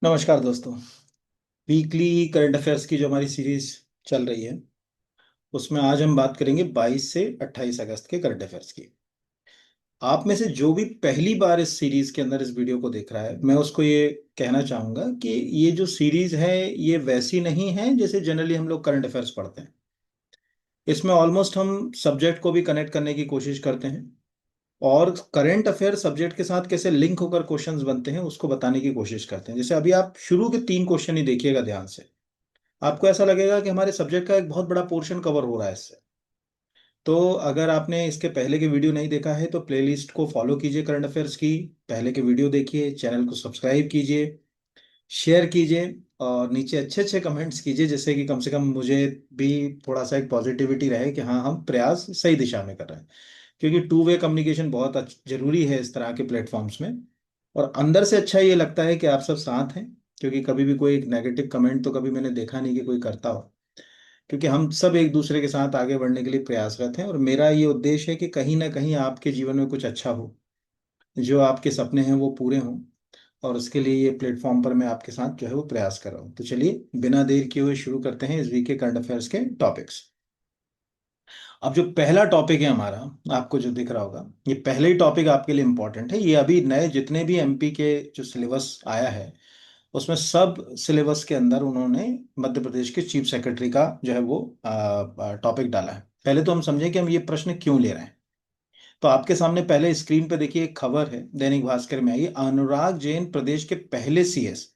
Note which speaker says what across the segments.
Speaker 1: नमस्कार दोस्तों। Weekly current affairs की जो हमारी सीरीज चल रही है उसमें आज हम बात करेंगे 22 से 28 अगस्त के करंट अफेयर्स की। आप में से जो भी पहली बार इस सीरीज के अंदर इस वीडियो को देख रहा है, मैं उसको ये कहना चाहूंगा कि ये जो सीरीज है ये वैसी नहीं है जैसे जनरली हम लोग करंट अफेयर्स पढ़ते हैं। इसमें ऑलमोस्ट हम सब्जेक्ट को भी कनेक्ट करने की कोशिश करते हैं और करंट अफेयर सब्जेक्ट के साथ कैसे लिंक होकर क्वेश्चंस बनते हैं उसको बताने की कोशिश करते हैं। जैसे अभी आप शुरू के 3 क्वेश्चन ही देखिएगा ध्यान से, आपको ऐसा लगेगा कि हमारे सब्जेक्ट का एक बहुत बड़ा पोर्शन कवर हो रहा है इससे। तो अगर आपने इसके पहले के वीडियो नहीं देखा है तो प्लेलिस्ट को फॉलो कीजिए, करंट अफेयर्स की पहले के वीडियो देखिए, चैनल को सब्सक्राइब कीजिए, शेयर कीजिए और नीचे अच्छे अच्छे कमेंट्स कीजिए, जिससे कि कम से कम मुझे भी थोड़ा सा एक पॉजिटिविटी रहे कि हाँ, हम प्रयास सही दिशा में कर रहे हैं। क्योंकि टू वे कम्युनिकेशन बहुत जरूरी है इस तरह के प्लेटफॉर्म्स में। और अंदर से अच्छा ये लगता है कि आप सब साथ हैं, क्योंकि कभी भी कोई नेगेटिव कमेंट तो कभी मैंने देखा नहीं कि कोई करता हो। क्योंकि हम सब एक दूसरे के साथ आगे बढ़ने के लिए प्रयासरत हैं और मेरा ये उद्देश्य है कि कहीं ना कहीं आपके जीवन में कुछ अच्छा हो, जो आपके सपने हैं वो पूरे हों। और उसके लिए ये प्लेटफॉर्म पर मैं आपके साथ जो है वो प्रयास कर रहा हूँ। तो चलिए बिना देर किए हुए शुरू करते हैं इस वीक के करंट अफेयर्स के टॉपिक्स। अब जो पहला टॉपिक है हमारा, आपको जो दिख रहा होगा, ये पहले ही टॉपिक आपके लिए इंपॉर्टेंट है। ये अभी नए जितने भी एमपी के जो सिलेबस आया है उसमें सब सिलेबस के अंदर उन्होंने मध्य प्रदेश के चीफ सेक्रेटरी का जो है वो टॉपिक डाला है। पहले तो हम समझें कि हम ये प्रश्न क्यों ले रहे हैं। तो आपके सामने पहले स्क्रीन पे देखिए एक खबर है, दैनिक भास्कर में आई। अनुराग जैन प्रदेश के पहले सीएस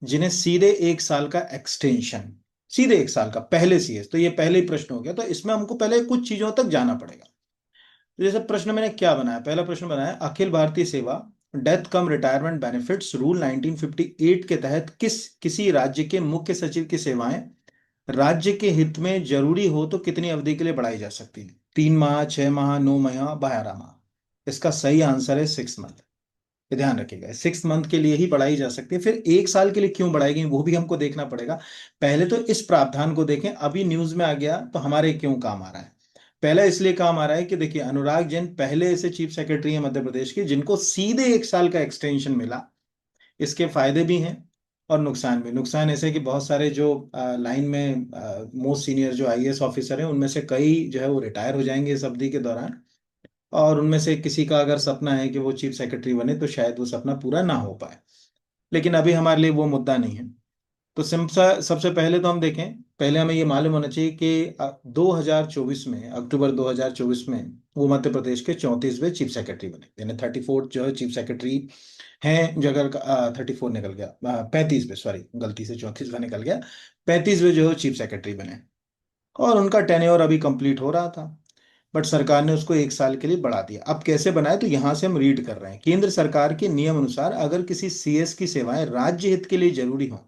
Speaker 1: जिन्हें सीधे 1 साल का एक्सटेंशन, सीधे 1 साल का पहले सीएस। तो ये पहले ही प्रश्न हो गया, तो इसमें हमको पहले कुछ चीजों तक जाना पड़ेगा। तो जैसे प्रश्न मैंने क्या बनाया, पहला प्रश्न बनाया, अखिल भारतीय सेवा डेथ कम रिटायरमेंट बेनिफिट्स रूल 1958 के तहत किसी राज्य के मुख्य सचिव की सेवाएं राज्य के हित में जरूरी हो तो कितनी अवधि के लिए बढ़ाई जा सकती है? 3 माह, 6 माह, 9 माह, 12 माह। इसका सही आंसर है 6 मंथ। ये ध्यान रखिएगा, 6 मंथ के लिए ही बढ़ाई जा सकती है। फिर 1 साल के लिए क्यों बढ़ाई गई वो भी हमको देखना पड़ेगा। पहले तो इस प्रावधान को देखें, अभी न्यूज में आ गया तो हमारे क्यों काम आ रहा है। पहला इसलिए काम आ रहा है कि देखिए, अनुराग जैन पहले ऐसे चीफ सेक्रेटरी हैं मध्य प्रदेश के जिनको सीधे 1 साल का एक्सटेंशन मिला। इसके फायदे भी हैं और नुकसान भी। नुकसान ऐसे कि बहुत सारे जो लाइन में मोस्ट सीनियर जो आईएएस ऑफिसर हैं उनमें से कई जो है वो रिटायर हो जाएंगे इस अवधि के दौरान। और उनमें से किसी का अगर सपना है कि वो चीफ सेक्रेटरी बने तो शायद वो सपना पूरा ना हो पाए। लेकिन अभी हमारे लिए वो मुद्दा नहीं है। तो सबसे पहले तो हम देखें, पहले हमें ये मालूम होना चाहिए कि 2024 में, अक्टूबर 2024 में वो मध्य प्रदेश के 34वें चीफ सेक्रेटरी बने। यानी 34 जो है चीफ सेक्रेटरी हैं। जगह 34 निकल गया, 35वें, सॉरी गलती से 34वां निकल गया। 35वें जो है चीफ सेक्रेटरी बने और उनका टेन्योर अभी कंप्लीट हो रहा था। बट सरकार ने उसको 1 साल के लिए बढ़ा दिया। अब कैसे बनाए, तो यहां से हम रीड कर रहे हैं। केंद्र सरकार के नियम अनुसार अगर किसी सीएस की सेवाएं राज्य हित के लिए जरूरी हो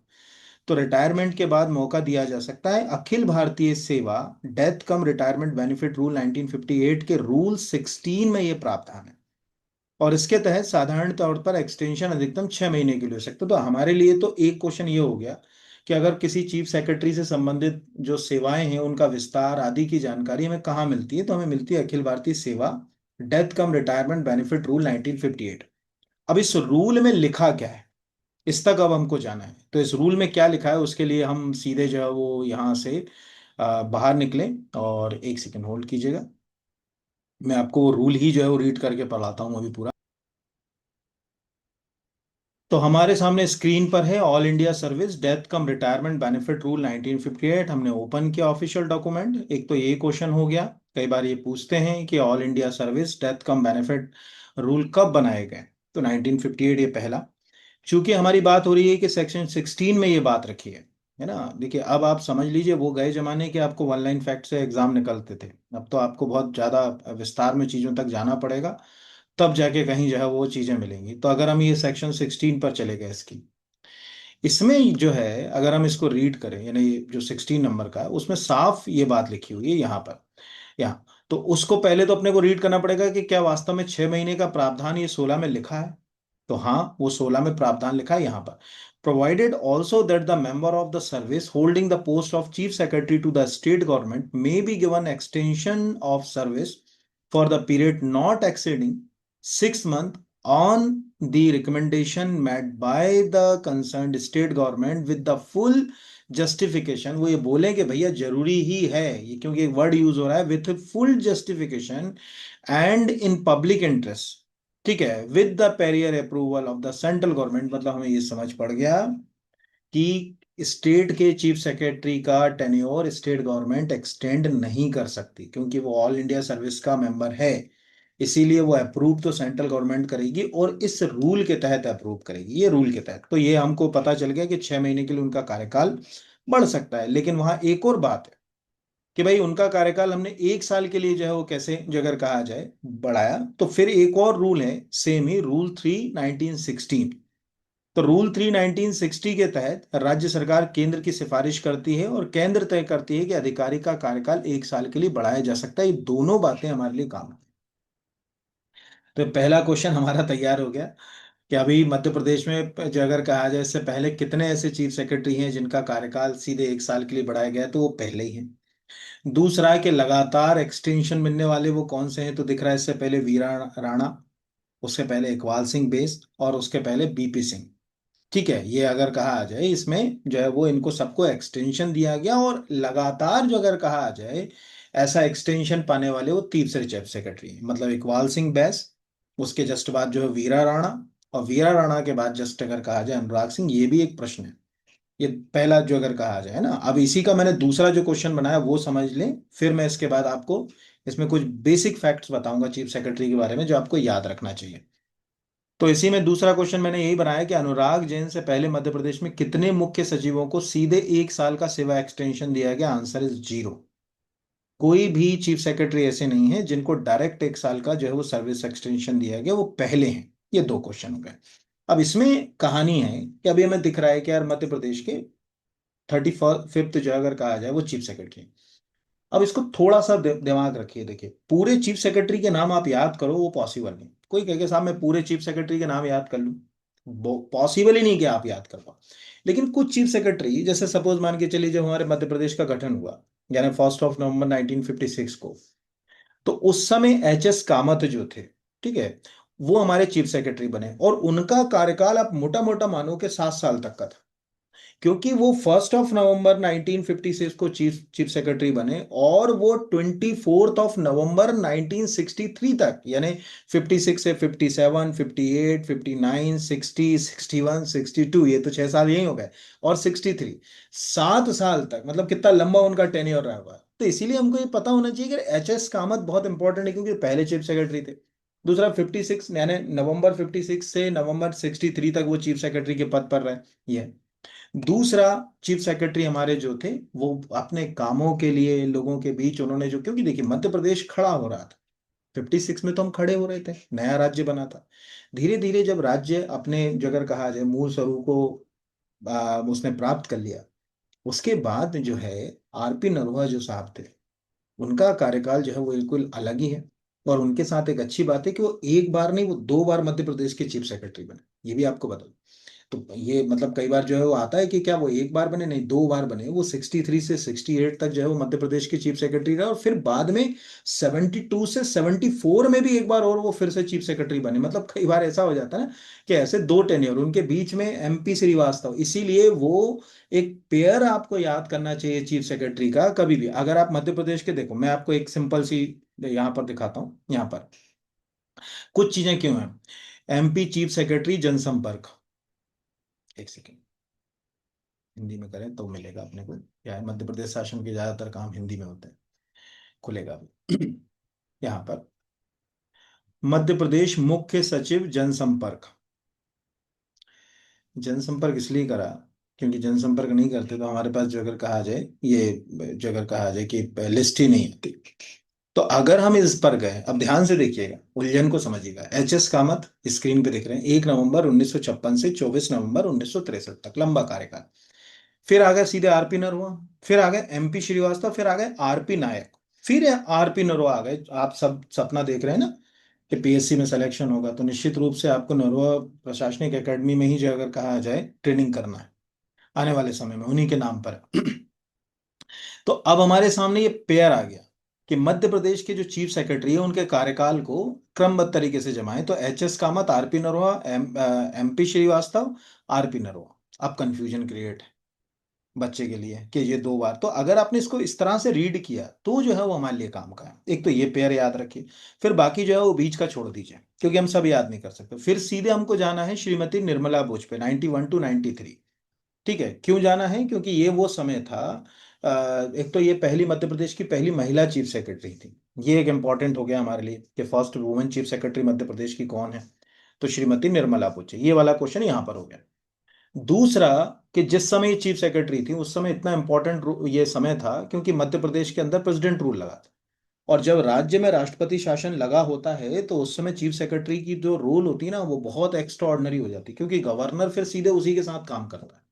Speaker 1: तो रिटायरमेंट के बाद मौका दिया जा सकता है। अखिल भारतीय सेवा डेथ कम रिटायरमेंट बेनिफिट रूल 1958 के रूल 16 में यह प्रावधान है। और इसके तहत साधारण तौर पर एक्सटेंशन अधिकतम 6 महीने के लिए हो सकता है। तो हमारे लिए तो एक क्वेश्चन ये हो गया कि अगर किसी चीफ सेक्रेटरी से संबंधित जो सेवाएं हैं उनका विस्तार आदि की जानकारी हमें कहाँ मिलती है, तो हमें मिलती है अखिल भारतीय सेवा डेथ कम रिटायरमेंट बेनिफिट रूल 1958। अब इस रूल में लिखा क्या है, इस तक अब हमको जाना है। तो इस रूल में क्या लिखा है उसके लिए हम सीधे जो है वो यहाँ से बाहर निकलें। और एक सेकंड होल्ड कीजिएगा, मैं आपको वो रूल ही जो है वो रीड करके पढ़ाता हूँ अभी पूरा। तो हमारे सामने स्क्रीन पर है ऑल इंडिया सर्विस डेथ कम रिटायरमेंट बेनिफिट रूल 1958। हमने ओपन किया ऑफिशियल डॉक्यूमेंट। एक तो ये क्वेश्चन हो गया, कई बार ये पूछते हैं कि ऑल इंडिया सर्विस डेथ कम बेनिफिट रूल कब बनाए गए। तो 1958 ये पहला। चूंकि हमारी बात हो रही है कि सेक्शन 16 में ये बात रखी है ना। देखिए, अब आप समझ लीजिए, वो गए जमाने के आपको वन लाइन फैक्ट से एग्जाम निकलते थे। अब तो आपको बहुत ज्यादा विस्तार में चीजों तक जाना पड़ेगा, तब जाके कहीं जो है वो चीजें मिलेंगी। तो अगर हम ये सेक्शन 16 पर चले गए इसकी, इसमें जो है अगर हम इसको रीड करें, यानी ये जो 16 नंबर का है उसमें साफ ये बात लिखी हुई है यहाँ पर, यहाँ। तो उसको पहले तो अपने को रीड करना पड़ेगा कि क्या वास्तव में 6 महीने का प्रावधान ये 16 में लिखा है। तो हाँ, वो 16 में प्रावधान लिखा है यहाँ पर। Provided also that the member of the service holding the post of chief secretary to the state government may be given extension of service for the period not exceeding 6 month on the recommendation made by the concerned state government with the full justification। वो ये बोले कि भैया जरूरी ही है ये, क्योंकि एक वर्ड यूज हो रहा है, with full justification and in public interest, ठीक है, with the Periyar approval of the central government. मतलब हमें ये समझ पड़ गया कि स्टेट के चीफ सेक्रेटरी का टेन्योर स्टेट गवर्नमेंट एक्सटेंड नहीं कर सकती, क्योंकि वो ऑल इंडिया सर्विस का मेंबर है। इसीलिए वो अप्रूव तो सेंट्रल गवर्नमेंट करेगी और इस रूल के तहत अप्रूव करेगी, ये रूल के तहत। तो ये हमको पता चल गया कि 6 महीने के लिए उनका कार्यकाल बढ़ सकता है। लेकिन वहां एक और बात है कि भाई उनका कार्यकाल हमने 1 साल के लिए जो है वो कैसे, जो अगर कहा जाए, बढ़ाया, तो फिर एक और रूल है, सेम ही रूल 3/1916। तो रूल 3/1960 के तहत राज्य सरकार केंद्र की सिफारिश करती है और केंद्र तय करती है कि अधिकारी का कार्यकाल 1 साल के लिए बढ़ाया जा सकता है। ये दोनों बातें हमारे लिए काम है। तो पहला क्वेश्चन हमारा तैयार हो गया कि अभी मध्य प्रदेश में जो अगर कहा जाए, इससे पहले कितने ऐसे चीफ सेक्रेटरी हैं जिनका कार्यकाल सीधे 1 साल के लिए बढ़ाया गया है, तो वो पहले ही हैं। दूसरा है कि लगातार एक्सटेंशन मिलने वाले वो कौन से हैं, तो दिख रहा है इससे पहले वीरा राणा, उसके पहले इकबाल सिंह बेस और उसके पहले बीपी सिंह। ठीक है, ये अगर कहा जाए इसमें जो है वो इनको सबको एक्सटेंशन दिया गया, और लगातार जो अगर कहा जाए ऐसा एक्सटेंशन पाने वाले वो तीसरे चीफ सेक्रेटरी हैं, मतलब इकबाल सिंह बैस, उसके जस्ट बाद जो है वीरा राणा, और वीरा राणा के बाद जस्ट अगर कहा जाए अनुराग सिंह। ये भी एक प्रश्न है, ये पहला जो अगर कहा जाए ना। अब इसी का मैंने दूसरा जो क्वेश्चन बनाया वो समझ लें, फिर मैं इसके बाद आपको इसमें कुछ बेसिक फैक्ट्स बताऊंगा चीफ सेक्रेटरी के बारे में जो आपको याद रखना चाहिए। तो इसी में दूसरा क्वेश्चन मैंने यही बनाया कि अनुराग जैन से पहले मध्य प्रदेश में कितने मुख्य सचिवों को सीधे 1 साल का सेवा एक्सटेंशन दिया गया। Answer is 0। कोई भी चीफ सेक्रेटरी ऐसे नहीं है जिनको डायरेक्ट 1 साल का जो है वो सर्विस एक्सटेंशन दिया गया, वो पहले हैं। ये दो क्वेश्चन हो गए। अब इसमें कहानी है कि अभी हमें दिख रहा है कि यार मध्य प्रदेश के 35th जो अगर कहा जाए वो चीफ सेक्रेटरी। अब इसको थोड़ा सा दिमाग रखिए। देखिए, पूरे चीफ सेक्रेटरी के नाम आप याद करो, वो पॉसिबल नहीं। कोई कहे कि साहब मैं पूरे चीफ सेक्रेटरी के नाम याद कर लूं, वो पॉसिबल ही नहीं कि आप याद कर पाओ। लेकिन कुछ चीफ सेक्रेटरी, जैसे सपोज मान के चलिए जब हमारे मध्य प्रदेश का गठन हुआ, यानी 1 नवंबर 1956 को, तो उस समय एच एस कामत जो थे, ठीक है, वो हमारे चीफ सेक्रेटरी बने, और उनका कार्यकाल आप मोटा मोटा मानो कि 7 साल तक का था। क्योंकि वो 1 नवंबर 1956 को चीफ चीफ सेक्रेटरी बने, और वो 24 नवंबर 1963 तक, यानी 56 से 57, 58, 59, 60, 61, 62, ये तो 6 साल यही हो गए, और 63, 7 साल तक, मतलब कितना लंबा उनका टेन्योर रहा हुआ है। तो इसीलिए हमको ये पता होना चाहिए कि एच एस कामत बहुत इंपॉर्टेंट है, क्योंकि पहले चीफ सेक्रेटरी थे। दूसरा 56, यानी नवंबर 56 से नवंबर 63 तक वो चीफ सेक्रेटरी के पद पर रहे। ये है। दूसरा, चीफ सेक्रेटरी हमारे जो थे वो अपने कामों के लिए लोगों के बीच उन्होंने जो, क्योंकि देखिए मध्य प्रदेश खड़ा हो रहा था, 56 में तो हम खड़े हो रहे थे, नया राज्य बना था। धीरे धीरे जब राज्य अपने जगह कहा जाए मूल स्वरूप को उसने प्राप्त कर लिया, उसके बाद जो है आरपी नरवा जो साहब थे, उनका कार्यकाल जो है वो बिल्कुल अलग ही है। और उनके साथ एक अच्छी बात है कि वो एक बार नहीं, वो 2 बार मध्य प्रदेश के चीफ सेक्रेटरी बने, ये भी आपको बता। तो ये मतलब कई बार जो है वो आता है कि क्या वो एक बार बने, नहीं 2 बार बने। वो 63 से 68 तक जो है वो मध्य प्रदेश के चीफ सेक्रेटरी रहे, और फिर बाद में 72 से 74 में भी एक बार और वो फिर से चीफ सेक्रेटरी बने। मतलब कई बार ऐसा हो जाता है ना कि ऐसे दो टेन्योर, उनके बीच में एमपी श्रीवास्तव। इसीलिए वो एक पेयर आपको याद करना चाहिए चीफ सेक्रेटरी का कभी भी। अगर आप मध्य प्रदेश के देखो, मैं आपको एक सिंपल सी यहाँ पर दिखाता हूँ। यहाँ पर कुछ चीजें क्यों हैं। एमपी चीफ सेक्रेटरी जनसंपर्क, एक सेकेंड, हिंदी में करें तो मिलेगा अपने को। क्या है, मध्य प्रदेश शासन के ज्यादातर काम हिंदी में होते हैं, खुलेगा अभी। यहाँ पर मध्य प्रदेश मुख्य सचिव जनसंपर्क। जनसंपर्क इसलिए करा क्योंकि जनसंपर्क नहीं करते तो हमारे पास जो अगर कहा जाए ये, जो अगर कहा जाए कि लिस्ट ही नहीं आती। तो अगर हम इस पर गए, अब ध्यान से देखिएगा, उलझन को समझिएगा। एच एस कामत स्क्रीन पे दिख रहे हैं, 1 नवंबर 1956 से 24 नवंबर 1963 तक, लंबा कार्यकाल। फिर आ गए सीधे आरपी नरवा, फिर आ गए एमपी श्रीवास्तव, फिर आ गए आरपी नायक, फिर आरपी नरवा आ गए। आप सब सपना देख रहे हैं ना कि पीएससी में सिलेक्शन होगा, तो निश्चित रूप से आपको नरवा प्रशासनिक एकेडमी में ही जो अगर कहा जाए ट्रेनिंग करना है आने वाले समय में, उन्हीं के नाम पर। तो अब हमारे सामने ये पेयर आ गया, कि मध्य प्रदेश के जो चीफ सेक्रेटरी है उनके कार्यकाल को क्रमबद्ध तरीके से जमाएं, तो HS Kamath, RP Naroha, MP Srivastava, RP Naroha. अब कंफ्यूजन क्रिएट है बच्चे के लिए कि ये दो बार, तो अगर आपने इसको इस तरह से रीड किया तो जो है वो हमारे लिए काम का है। एक तो ये पेयर याद रखिए, फिर बाकी जो है वो बीच का छोड़ दीजिए क्योंकि हम सब याद नहीं कर सकते। फिर सीधे हमको जाना है श्रीमती निर्मला भोज पे, 91 to 93। ठीक है, क्यों जाना है? क्योंकि ये वो समय था, एक तो ये पहली मध्य प्रदेश की पहली महिला चीफ सेक्रेटरी थी। ये एक इंपॉर्टेंट हो गया हमारे लिए कि first women chief secretary Madhya Pradesh की कौन है, तो श्रीमती निर्मला भोज। ये वाला क्वेश्चन यहाँ पर हो गया। दूसरा, कि जिस समय ये चीफ सेक्रेटरी थी उस समय इतना इंपॉर्टेंट ये समय था क्योंकि मध्य प्रदेश के अंदर प्रेसिडेंट रूल लगा था, और जब राज्य में राष्ट्रपति शासन लगा होता है तो उस समय चीफ सेक्रेटरी की जो रोल होती है ना वो बहुत एक्स्ट्रा ऑर्डिनरी हो जाती है, क्योंकि गवर्नर फिर सीधे उसी के साथ काम करता है।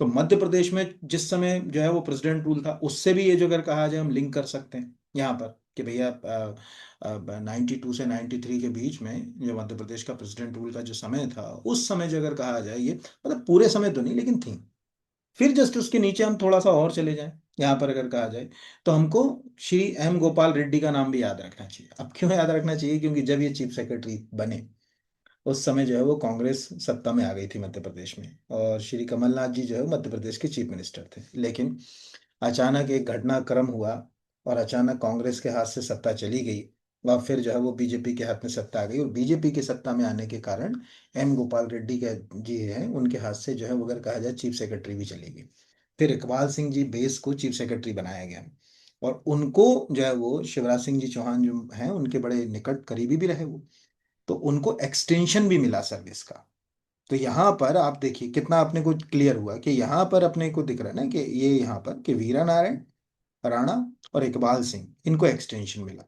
Speaker 1: तो मध्य प्रदेश में जिस समय जो है वो प्रेसिडेंट रूल था, उससे भी ये जो अगर कहा जाए हम लिंक कर सकते हैं यहाँ पर कि भैया 92 से 93 के बीच में जो मध्य प्रदेश का प्रेसिडेंट रूल का जो समय था, उस समय जो अगर कहा जाए, ये मतलब पूरे समय तो नहीं लेकिन थी। फिर जस्ट उसके नीचे हम थोड़ा सा और चले जाएं, यहाँ पर अगर कहा जाए तो हमको श्री M गोपाल रेड्डी का नाम भी याद रखना चाहिए। अब क्यों याद रखना चाहिए? क्योंकि जब ये चीफ सेक्रेटरी बने उस समय जो है वो कांग्रेस सत्ता में आ गई थी मध्य प्रदेश में, और श्री कमलनाथ जी जो है मध्य प्रदेश के चीफ मिनिस्टर थे। लेकिन अचानक एक घटनाक्रम हुआ और अचानक कांग्रेस के हाथ से सत्ता चली गई, और फिर जो है वो बीजेपी के हाथ में सत्ता आ गई, और बीजेपी की सत्ता में आने के कारण M गोपाल रेड्डी के जी हैं उनके हाथ से जो है वो अगर कहा जाए चीफ सेक्रेटरी भी चली गई। फिर इकबाल सिंह जी बेस को चीफ सेक्रेटरी बनाया गया, और उनको जो है वो शिवराज सिंह जी चौहान जो हैं उनके बड़े निकट करीबी भी रहे वो, तो उनको एक्सटेंशन भी मिला सर्विस का। तो यहाँ पर आप देखिए कितना अपने को क्लियर हुआ कि यहाँ पर अपने को दिख रहा है ना कि ये यहाँ पर कि वीरा नारायण राणा और इकबाल सिंह इनको एक्सटेंशन मिला।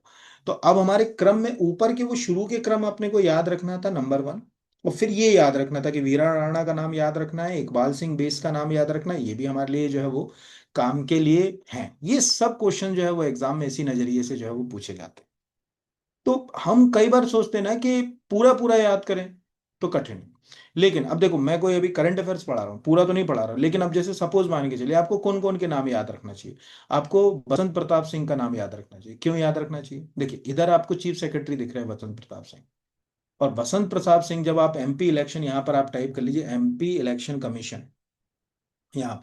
Speaker 1: तो अब हमारे क्रम में ऊपर के वो शुरू के क्रम अपने को याद रखना था, नंबर 1। और फिर ये याद रखना था कि वीरा राणा का नाम याद रखना है, इकबाल सिंह बेस का नाम याद रखना है, ये भी हमारे लिए जो है वो काम के लिए है। ये सब क्वेश्चन जो है वो एग्जाम में इसी नजरिए से जो है वो पूछे जाते हैं। तो हम कई बार सोचते हैं ना कि पूरा पूरा याद करें तो कठिन है। लेकिन अब देखो, मैं कोई अभी करंट अफेयर्स पढ़ा रहा हूँ, पूरा तो नहीं पढ़ा रहा हूँ, लेकिन अब जैसे सपोज मान के चलिए आपको कौन कौन के नाम याद रखना चाहिए। आपको बसंत प्रताप सिंह का नाम याद रखना चाहिए। क्यों याद रखना चाहिए? देखिए इधर आपको चीफ सेक्रेटरी दिख रहे हैं बसंत प्रताप सिंह, और बसंत प्रताप सिंह जब आप MP इलेक्शन, यहाँ पर आप टाइप कर लीजिए MP इलेक्शन कमीशन, यहाँ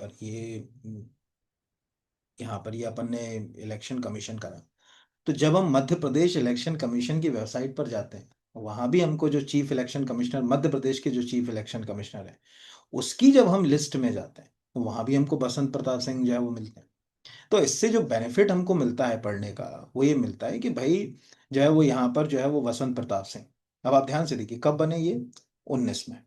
Speaker 1: पर ये अपन ने इलेक्शन कमीशन करा। तो जब हम मध्य प्रदेश इलेक्शन कमीशन की वेबसाइट पर जाते हैं, वहां भी हमको जो chief election commissioner Madhya Pradesh के जो चीफ इलेक्शन कमिश्नर है उसकी जब हम लिस्ट में जाते हैं तो वहां भी हमको बसंत प्रताप सिंह जो है वो मिलते हैं। तो इससे जो बेनिफिट हमको मिलता है पढ़ने का, वो ये मिलता है कि भाई जो है वो यहाँ पर जो है वो बसंत प्रताप सिंह। अब आप ध्यान से देखिए कब बने ये, 19 में।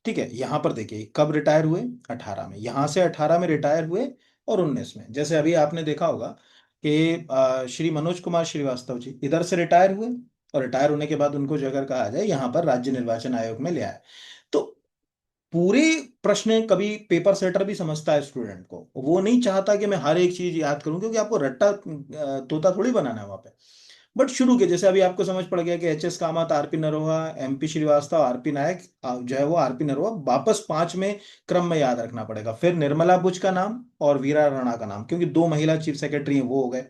Speaker 1: ठीक है, यहाँ पर देखिए कब रिटायर हुए, 18 में। यहाँ से 18 में रिटायर हुए, और 19 में। जैसे अभी आपने देखा होगा कि श्री मनोज कुमार श्रीवास्तव जी इधर से रिटायर हुए, और रिटायर होने के बाद उनको जो अगर कहा जाए यहाँ पर राज्य निर्वाचन आयोग में ले आए। तो पूरे प्रश्न कभी पेपर सेटर भी समझता है स्टूडेंट को, वो नहीं चाहता कि मैं हर एक चीज याद करूं क्योंकि आपको रट्टा तोता थोड़ी बनाना है वहां पे। बट शुरू के जैसे अभी आपको समझ पड़ गया कि HS Kamath, RP Naroha, MP Srivastava, RP Nayak, जो है वो आरपी नरोहा, वापस 5 में क्रम में याद रखना पड़ेगा। फिर निर्मला बुच का नाम और वीरा राणा का नाम, क्योंकि 2 महिला चीफ सेक्रेटरी हैं वो हो गए।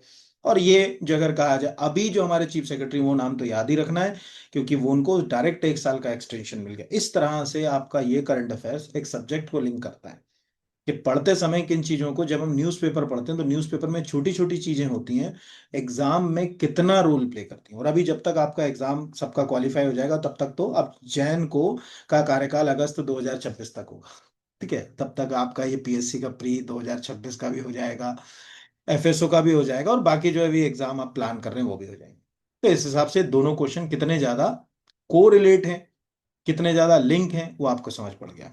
Speaker 1: और ये जो अगर कहा जाए अभी जो हमारे चीफ सेक्रेटरी, वो नाम तो याद ही रखना है क्योंकि वो उनको डायरेक्ट 1 साल का एक्सटेंशन मिल गया। इस तरह से आपका ये करंट अफेयर्स एक सब्जेक्ट को लिंक करता है कि पढ़ते समय किन चीजों को, जब हम न्यूज़पेपर पढ़ते हैं तो न्यूज़पेपर में छोटी छोटी चीजें होती हैं, एग्जाम में कितना रोल प्ले करती हैं। और अभी जब तक आपका एग्जाम सबका क्वालिफाई हो जाएगा तब तक तो अब जैन को का कार्यकाल अगस्त 2026 तक होगा। ठीक है, तब तक आपका ये PSC का प्री 2026 का भी हो जाएगा, FSO का भी हो जाएगा, और बाकी जो है भी एग्जाम आप प्लान कर रहे हैं वो भी हो जाएंगे। तो इस हिसाब से दोनों क्वेश्चन कितने ज्यादा कोरिलेट हैं, कितने ज्यादा लिंक हैं, वो आपको समझ पड़ गया।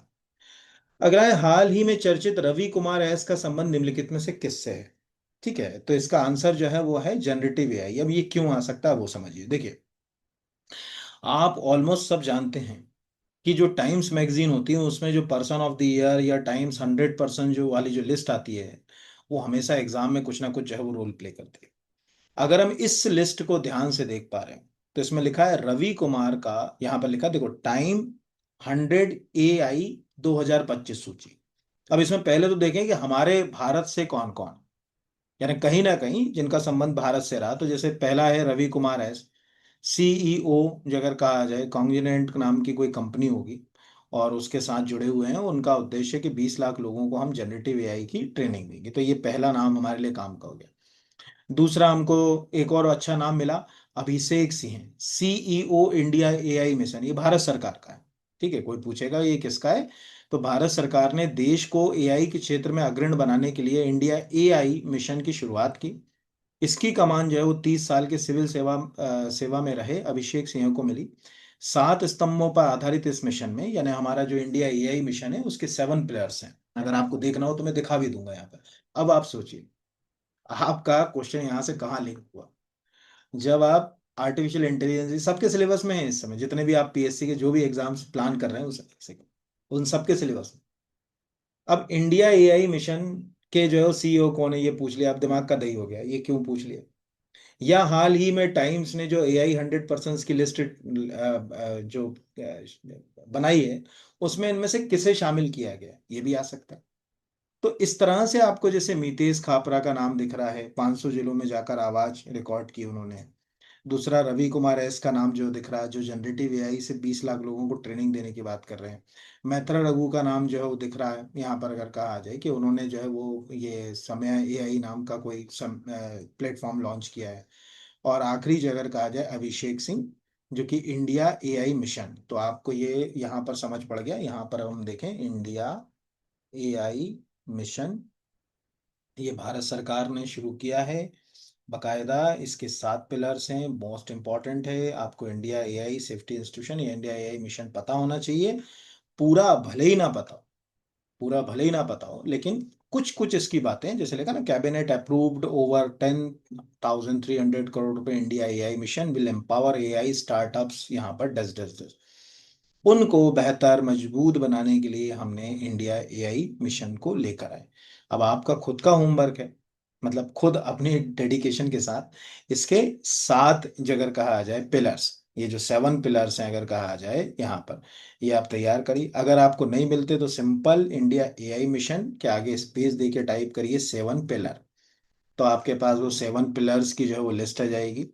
Speaker 1: अगला है, हाल ही में चर्चित रवि कुमार एस का संबंध निम्नलिखित में से किससे है? ठीक है, तो इसका आंसर जो है वो है जनरेटिव AI। अब ये क्यों आ सकता है वो समझिए। देखिए आप ऑलमोस्ट सब जानते हैं कि जो टाइम्स मैगजीन होती है उसमें जो पर्सन ऑफ द ईयर या टाइम्स 100% जो वाली जो लिस्ट आती है, वो हमेशा एग्जाम में कुछ ना कुछ जो है वो रोल प्ले करती है। अगर हम इस लिस्ट को ध्यान से देख पा रहे हैं तो इसमें लिखा है रवि कुमार का, यहां पर लिखा है, देखो टाइम 100 AI 2025 सूची। अब इसमें पहले तो देखें कि हमारे भारत से कौन कौन। यानी कहीं ना कहीं जिनका संबंध भारत से रहा। तो जैसे पहला है रवि कुमार एस, सीईओ, अगर कहा जाए कॉन्जिनेंट नाम की कोई कंपनी होगी और उसके साथ जुड़े हुए हैं, उनका उद्देश्य है कि 20 लाख लोगों को हम जनरेटिव एआई की ट्रेनिंग देंगे। तो ये पहला नाम हमारे लिए काम का हो गया। दूसरा हमको एक और अच्छा नाम मिला, Abhishek Singh, CEO India AI mission. ये भारत सरकार का है। ठीक है, कोई पूछेगा ये किसका है, तो भारत सरकार ने देश को एआई के क्षेत्र में अग्रणी बनाने के लिए इंडिया एआई मिशन की शुरुआत की। इसकी कमान जो है वो 30 साल के सिविल सेवा में रहे अभिषेक सिंह को मिली। 7 स्तंभों पर आधारित इस मिशन में, यानी हमारा जो इंडिया एआई मिशन है उसके 7 पिलर्स हैं। अगर आपको देखना हो तो मैं दिखा भी दूंगा यहाँ पर। अब आप सोचिए, आपका क्वेश्चन यहाँ से कहाँ लिंक हुआ। जब आप आर्टिफिशियल इंटेलिजेंस सबके सिलेबस में है इस समय, जितने भी आप पीएससी के जो भी एग्जाम्स प्लान कर रहे हैं उन सबके सिलेबस में। अब इंडिया एआई मिशन के जो है सीईओ कौन है, ये पूछ लिया, आप दिमाग का दही हो गया, ये क्यों पूछ लिया। या हाल ही में टाइम्स ने जो एआई 100% की लिस्ट जो बनाई है, उसमें इनमें से किसे शामिल किया गया, ये भी आ सकता है। तो इस तरह से आपको जैसे मितेश खापरा का नाम दिख रहा है, 500 जिलों में जाकर आवाज रिकॉर्ड की उन्होंने। दूसरा रवि कुमार एस का नाम जो दिख रहा है, जो जनरेटिव एआई से 20 लाख लोगों को ट्रेनिंग देने की बात कर रहे हैं। मैत्रा रघु का नाम जो है वो दिख रहा है यहाँ पर, अगर कहा जाए कि उन्होंने जो है वो ये समय एआई नाम का कोई प्लेटफॉर्म लॉन्च किया है। और आखिरी जो अगर कहा जाए अभिषेक सिंह, जो कि इंडिया एआई मिशन। तो आपको ये यहाँ पर समझ पड़ गया। यहाँ पर हम देखें इंडिया एआई मिशन, ये भारत सरकार ने शुरू किया है बकायदा। इसके 7 पिलर्स हैं, मोस्ट इंपॉर्टेंट है आपको इंडिया एआई सेफ्टी इंस्टीट्यूशन या इंडिया एआई मिशन पता होना चाहिए। पूरा भले ही ना पता हो, पूरा भले ही ना पता हो, लेकिन कुछ कुछ इसकी बातें, जैसे लिखा ना, कैबिनेट अप्रूव्ड ओवर 10,300 करोड़ रुपए, India AI mission will empower AI startups, यहाँ पर डस डस डस, उनको बेहतर मजबूत बनाने के लिए हमने इंडिया एआई मिशन को लेकर आए। अब आपका खुद का होमवर्क है, मतलब खुद अपनी डेडिकेशन के साथ इसके 7, अगर कहा जाए पिलर्स, ये जो 7 पिलर्स हैं अगर कहा जाए यहाँ पर, ये आप तैयार करिए। अगर आपको नहीं मिलते तो सिंपल इंडिया एआई मिशन के आगे स्पेस दे के टाइप करिए 7 पिलर। तो आपके पास वो 7 पिलर्स की जो है वो लिस्ट आ जाएगी।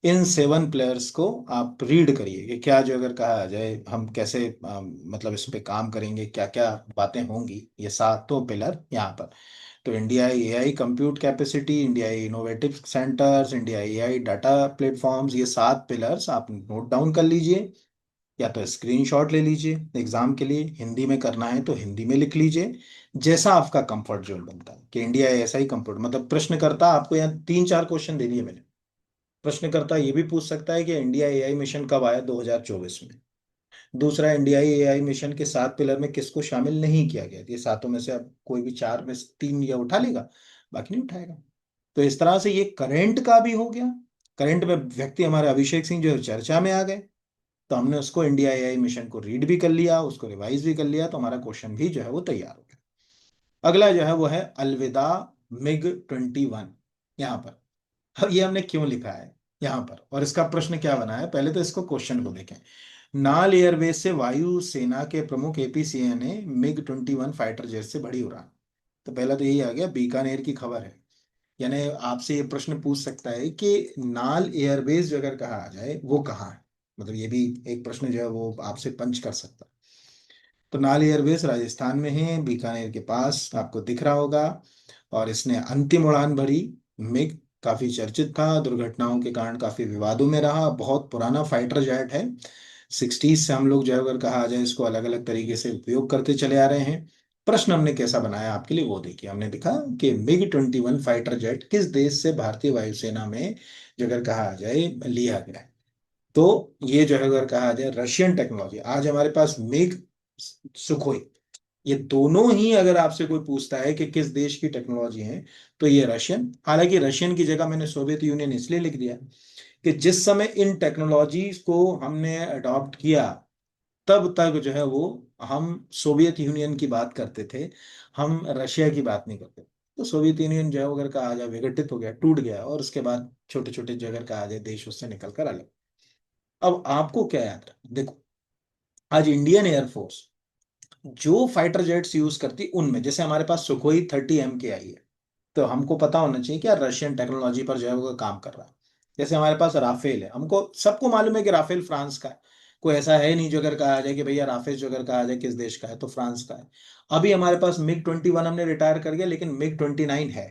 Speaker 1: इन 7 प्लेयर्स को आप रीड करिए कि क्या जो अगर कहा जाए हम कैसे मतलब इस पे काम करेंगे, क्या क्या बातें होंगी, ये 7 पिलर यहाँ पर। तो India AI compute capacity, India innovative centres, India AI data platforms, ये 7 पिलर्स आप नोट डाउन कर लीजिए, या तो स्क्रीनशॉट ले लीजिए। एग्जाम के लिए हिंदी में करना है तो हिंदी में लिख लीजिए, जैसा आपका कंफर्ट जोन बनता है। कि इंडिया ऐसा ही कंफर्ट, मतलब प्रश्नकर्ता आपको यहाँ 3-4 क्वेश्चन दे दिए मैंने। प्रश्नकर्ता ये भी पूछ सकता है कि इंडिया एआई मिशन कब आया, 2024 में। दूसरा, इंडिया एआई मिशन के 7 पिलर में किसको शामिल नहीं किया गया, ये सातों में से अब कोई भी 4 में से 3 या उठा लेगा, बाकी नहीं उठाएगा। तो इस तरह से ये करंट का भी हो गया। करंट में व्यक्ति हमारे अभिषेक सिंह जो है चर्चा में आ गए, तो हमने उसको इंडिया एआई मिशन को रीड भी कर लिया, उसको रिवाइज भी कर लिया, तो हमारा क्वेश्चन भी जो है वो तैयार हो गया। अगला जो है वो है अलविदा MiG-21, यहाँ पर। अब ये हमने क्यों लिखा है यहाँ पर और इसका प्रश्न क्या बना है, पहले तो इसको क्वेश्चन को देखें। नाल एयरबेस से वायुसेना के प्रमुख एपीसीए ने MiG-21 फाइटर जेट से बड़ी उड़ान। तो पहला तो यही आ गया, बीकानेर की खबर है। यानी आपसे ये प्रश्न पूछ सकता है कि नाल एयरबेस जो अगर कहा जाए वो कहाँ है, मतलब ये भी एक प्रश्न जो है वो आपसे पंच कर सकता है। तो नाल एयरबेस राजस्थान में है, बीकानेर के पास, आपको दिख रहा होगा। और इसने अंतिम उड़ान भरी। मिग काफी चर्चित था, दुर्घटनाओं के कारण काफी विवादों में रहा, बहुत पुराना फाइटर जेट है। 60s से हम लोग जो है अगर कहा जाए इसको अलग अलग तरीके से उपयोग करते चले आ रहे हैं। प्रश्न हमने कैसा बनाया आपके लिए वो देखिए। हमने लिखा कि MiG-21 फाइटर जेट किस देश से भारतीय वायुसेना में जो अगर कहा जाए लिया गया है। तो ये जो है अगर कहा जाए रशियन टेक्नोलॉजी, आज हमारे पास मिग, सुखोई, ये दोनों ही अगर आपसे कोई पूछता है कि किस देश की टेक्नोलॉजी है, तो ये रशियन। हालांकि रशियन की जगह मैंने सोवियत यूनियन इसलिए लिख दिया कि जिस समय इन टेक्नोलॉजीज को हमने अडॉप्ट किया, तब तक जो है वो हम सोवियत यूनियन की बात करते थे, हम रशिया की बात नहीं करते। तो सोवियत यूनियन जो है अगर कहा जाए विघटित हो गया, टूट गया, और उसके बाद छोटे छोटे जो अगर कहा जाए देश उससे निकल कर अलग। अब आपको क्या याद रखना, देखो, आज इंडियन एयरफोर्स जो फाइटर जेट्स यूज करती, उनमें जैसे हमारे पास सुखोई 30 MK आई है, तो हमको पता होना चाहिए कि यार रशियन टेक्नोलॉजी पर जो है वो काम कर रहा है। जैसे हमारे पास राफेल है, हमको सबको मालूम है कि राफेल फ्रांस का है। कोई ऐसा है नहीं जो अगर कहा जाए कि भैया राफेल जो अगर कहा जाए किस देश का है तो फ्रांस का है। अभी हमारे पास मिग 21 हमने रिटायर कर गया, लेकिन मिग 29 है।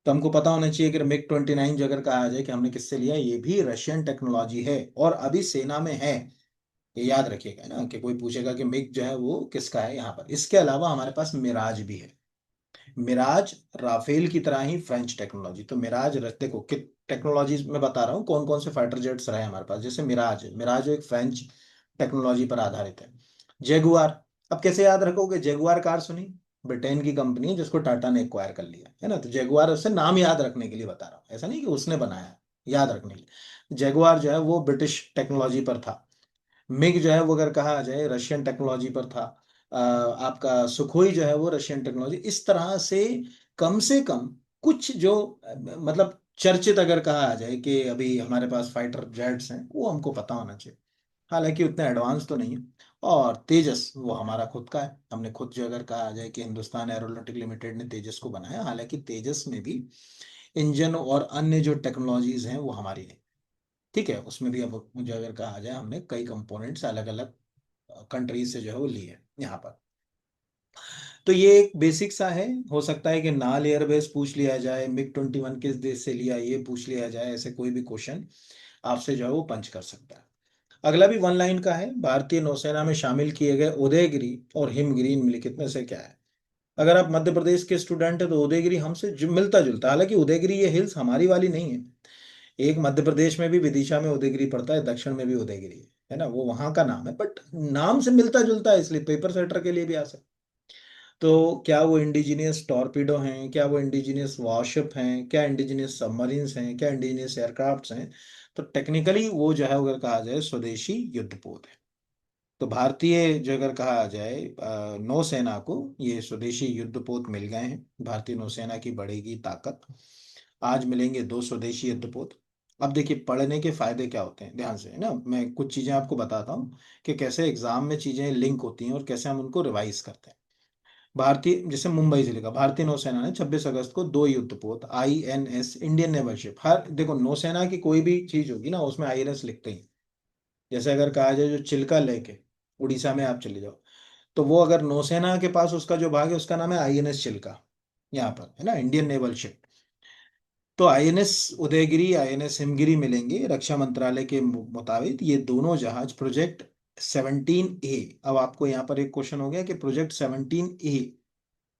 Speaker 1: तो हमको पता होना चाहिए कि मिग 29 जो अगर कहा जाए कि हमने किससे लिया, ये भी रशियन टेक्नोलॉजी है और अभी सेना में है। ये याद रखिएगा ना, कि कोई पूछेगा कि मिग जो है वो किसका है यहाँ पर। इसके अलावा हमारे पास मिराज भी है। मिराज राफेल की तरह ही फ्रेंच टेक्नोलॉजी। तो मिराज देखो कि टेक्नोलॉजीज में बता रहा हूँ कौन कौन से फाइटर जेट्स रहे हमारे पास। जैसे मिराज है, मिराज एक फ्रेंच टेक्नोलॉजी पर आधारित है। जेगुआर, अब कैसे याद रखोगे, जेगुआर कार सुनी, ब्रिटेन की कंपनी है जिसको टाटा ने एक्वायर कर लिया है ना। तो जेगुआर, उससे नाम याद रखने के लिए बता रहा हूँ, ऐसा नहीं कि उसने बनाया है, याद रखने के लिए। जेगुआर जो है वो ब्रिटिश टेक्नोलॉजी पर था। मिग जो है वो अगर कहा जाए रशियन टेक्नोलॉजी पर था। आपका सुखोई जो है वो रशियन टेक्नोलॉजी, इस तरह से कम कुछ जो मतलब चर्चित अगर कहा जाए कि अभी हमारे पास फाइटर जेट्स हैं, वो हमको पता होना चाहिए। हालांकि उतने एडवांस तो नहीं है। और तेजस वो हमारा खुद का है, हमने खुद जो अगर कहा जाए कि हिंदुस्तान एरोनॉटिक लिमिटेड ने तेजस को बनाया। हालांकि तेजस में भी इंजन और अन्य जो टेक्नोलॉजीज हैं वो हमारी है। ठीक है, उसमें भी अब मुझे अगर कहा जाए हमने कई कंपोनेंट्स अलग अलग कंट्रीज से जो है वो लिए हैं यहाँ पर। तो ये एक बेसिक सा है। हो सकता है कि नाल एयरबेस पूछ लिया जाए, मिग 21 किस देश से लिया ये पूछ लिया जाए, ऐसे कोई भी क्वेश्चन आपसे जो है वो पंच कर सकता है। अगला भी वन लाइन का है। भारतीय नौसेना में शामिल किए गए उदयगिरी और हिमगिरी निम्नलिखित में से क्या है। अगर आप मध्य प्रदेश के स्टूडेंट हैं तो उदयगिरी हमसे मिलता जुलता, हालांकि उदयगिरी ये हिल्स हमारी वाली नहीं है। एक मध्य प्रदेश में भी विदिशा में उदयगिरी पड़ता है, दक्षिण में भी उदयगिरी है ना, वो वहां का नाम है, बट नाम से मिलता जुलता है, इसलिए पेपर सेटर के लिए भी आ सकता। तो क्या वो इंडिजिनियस टॉर्पीडो हैं, क्या वो इंडिजिनियस वॉरशिप हैं, क्या इंडिजिनियस सबमरीन्स हैं, क्या इंडिजिनियस एयरक्राफ्ट्स हैं। तो टेक्निकली वो जो है अगर कहा जाए स्वदेशी युद्धपोत है। तो भारतीय जो अगर कहा जाए नौसेना को ये स्वदेशी युद्धपोत मिल गए हैं। भारतीय नौसेना की बढ़ेगी ताकत। आज मिलेंगे 2 स्वदेशी युद्धपोत। अब देखिए पढ़ने के फायदे क्या होते हैं, ध्यान से है ना, मैं कुछ चीजें आपको बताता हूँ कि कैसे एग्जाम में चीजें लिंक होती हैं और कैसे हम उनको रिवाइज करते हैं। भारतीय, जैसे मुंबई जिले का भारतीय नौसेना ने 26 अगस्त को 2 युद्धपोत INS इंडियन नेवल शिप, हर देखो नौसेना की कोई भी चीज होगी ना उसमें INS लिखते ही। जैसे अगर कहा जाए जो चिल्का लेक है, उड़ीसा में आप चले जाओ, तो वो अगर नौसेना के पास उसका जो भाग है उसका नाम है INS चिल्का, यहाँ पर है ना, इंडियन नेवल शिप। तो INS उदयगिरी, INS हिमगिरी मिलेंगे रक्षा मंत्रालय के मुताबिक। ये दोनों जहाज प्रोजेक्ट 17A। अब आपको यहाँ पर एक क्वेश्चन हो गया कि प्रोजेक्ट 17A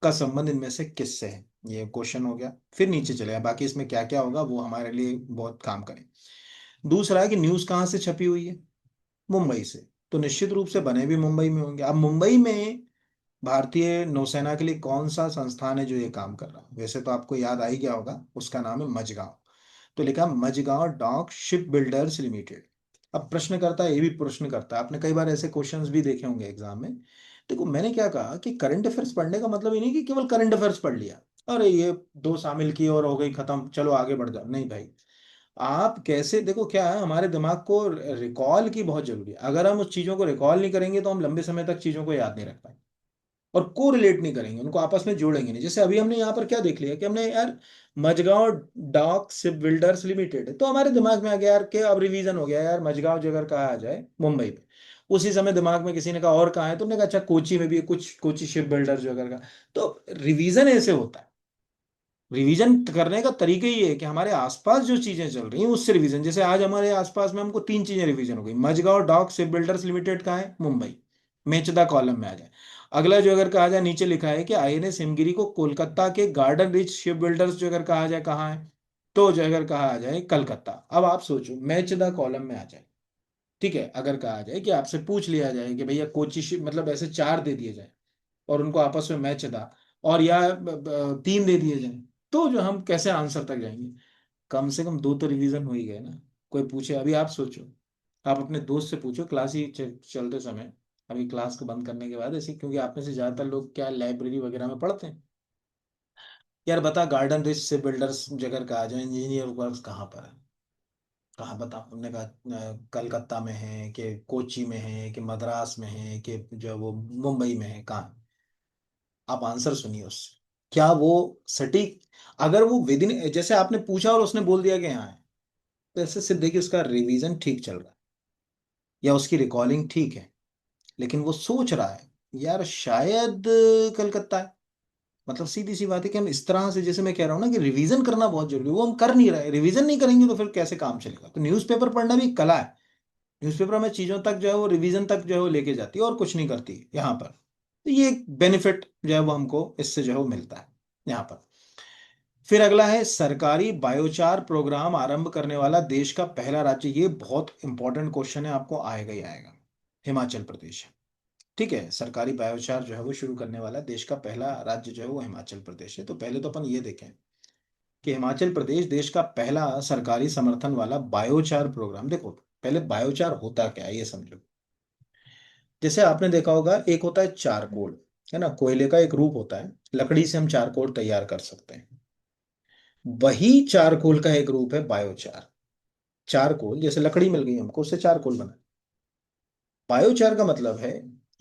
Speaker 1: का संबंध इनमें से किससे है, ये क्वेश्चन हो गया। फिर नीचे चलेगा, बाकी इसमें क्या क्या होगा वो हमारे लिए बहुत काम करे। दूसरा है कि न्यूज कहाँ से छपी हुई है, मुंबई से। तो निश्चित रूप से बने भी मुंबई में होंगे। अब मुंबई में भारतीय नौसेना के लिए कौन सा संस्थान है जो ये काम कर रहा है, वैसे तो आपको याद आ ही गया होगा, उसका नाम है मझगांव। तो लिखा Mazagon Dock Ship Builders Limited. अब प्रश्न करता है, ये भी प्रश्न करता है, आपने कई बार ऐसे क्वेश्चंस भी देखे होंगे एग्जाम में। देखो मैंने क्या कहा कि करंट अफेयर्स पढ़ने का मतलब ये नहीं कि केवल करंट अफेयर्स पढ़ लिया, अरे ये दो शामिल की और हो गई खत्म, चलो आगे बढ़ जाओ, नहीं भाई। आप कैसे, देखो क्या है, हमारे दिमाग को रिकॉल की बहुत जरूरी है। अगर हम उस चीजों को रिकॉल नहीं करेंगे तो हम लंबे समय तक चीजों को याद नहीं रख पाएंगे और को रिलेट नहीं करेंगे, उनको आपस में जोड़ेंगे नहीं। जैसे अभी हमने यहाँ पर क्या देख लिया कि हमने यार Mazagon Dock Ship Builders Limited है, तो हमारे दिमाग में आ गया यार कि अब रिवीजन हो गया यार, मझगांव जो अगर कहा जाए मुंबई में। उसी समय दिमाग में किसी ने कहा और कहा है, तो हमने कहा अच्छा कोची में भी है, कुछ कोची शिप बिल्डर्स जो अगर कहा। तो रिवीजन ऐसे होता है। रिवीजन करने का तरीका ही है कि हमारे आसपास जो चीजें चल रही हैं उससे रिवीजन। जैसे आज हमारे आसपास में हमको 3 चीजें रिवीजन हो गई, Mazagon Dock Ship Builders Limited का है मुंबई, मेचदा कॉलम में आ जाए। अगला जो अगर कहा जाए नीचे लिखा है कि INS हिमगिरी को कोलकाता के गार्डन रिच शिप बिल्डर्स जो अगर कहा जाए कहाँ है, तो जो अगर कहा जाए कलकत्ता। अब आप सोचो मेचदा कॉलम में आ जाए। ठीक है, अगर कहा जाए कि आपसे पूछ लिया जाए कि भैया कोची शिप, मतलब ऐसे 4 दे दिए जाए और उनको आपस में मैच था, और या 3 दे दिए जाए, तो जो हम कैसे आंसर तक जाएंगे। कम से कम 2 तो रिवीजन हो ही गए ना। कोई पूछे, अभी आप सोचो, आप अपने दोस्त से पूछो क्लास ही चलते समय, अभी क्लास को बंद करने के बाद ऐसे, क्योंकि आप में से ज्यादातर लोग क्या लाइब्रेरी वगैरह में पढ़ते हैं। यार बता, गार्डन रिच से बिल्डर्स जगह कहा जाए इंजीनियर वर्क्स कहाँ पर है, कहाँ बता। हमने कहा कलकत्ता में है कि कोची में है कि मद्रास में है कि जो वो मुंबई में है, कहाँ है? आप आंसर सुनिए उससे। क्या वो सटीक, अगर वो विद इन, जैसे आपने पूछा और उसने बोल दिया कि यहाँ है, तो ऐसे सिर्फ देखिए उसका रिवीजन ठीक चल रहा है या उसकी रिकॉर्डिंग ठीक है, लेकिन वो सोच रहा है यार शायद कलकत्ता है। मतलब सीधी सी बात है कि हम इस तरह से, जैसे मैं कह रहा हूँ ना कि रिवीजन करना बहुत जरूरी है, वो हम कर नहीं रहे, रिवीजन नहीं करेंगे तो फिर कैसे काम चलेगा। तो न्यूज़पेपर पढ़ना भी एक कला है। न्यूज़पेपर में चीजों तक जो है वो रिवीजन तक जो है वो लेके जाती है और कुछ नहीं करती है यहाँ पर। तो ये एक बेनिफिट जो है वो हमको इससे जो है वो मिलता है यहाँ पर। फिर अगला है सरकारी बायोचार प्रोग्राम आरंभ करने वाला देश का पहला राज्य। ये बहुत इंपॉर्टेंट क्वेश्चन है, आपको आएगा ही आएगा। हिमाचल प्रदेश है। ठीक है, सरकारी बायोचार जो है वो शुरू करने वाला देश का पहला राज्य जो है वो हिमाचल प्रदेश है। तो पहले तो अपन ये देखें कि हिमाचल प्रदेश देश का पहला सरकारी समर्थन वाला बायोचार प्रोग्राम। देखो पहले बायोचार होता क्या है ये समझो। जैसे आपने देखा होगा, एक होता है चारकोल, है ना, कोयले का एक रूप होता है, लकड़ी से हम चारकोल तैयार कर सकते हैं। वही चारकोल का एक रूप है बायोचार। चारकोल जैसे लकड़ी मिल गई हमको, उससे चारकोल बना। बायोचार का मतलब है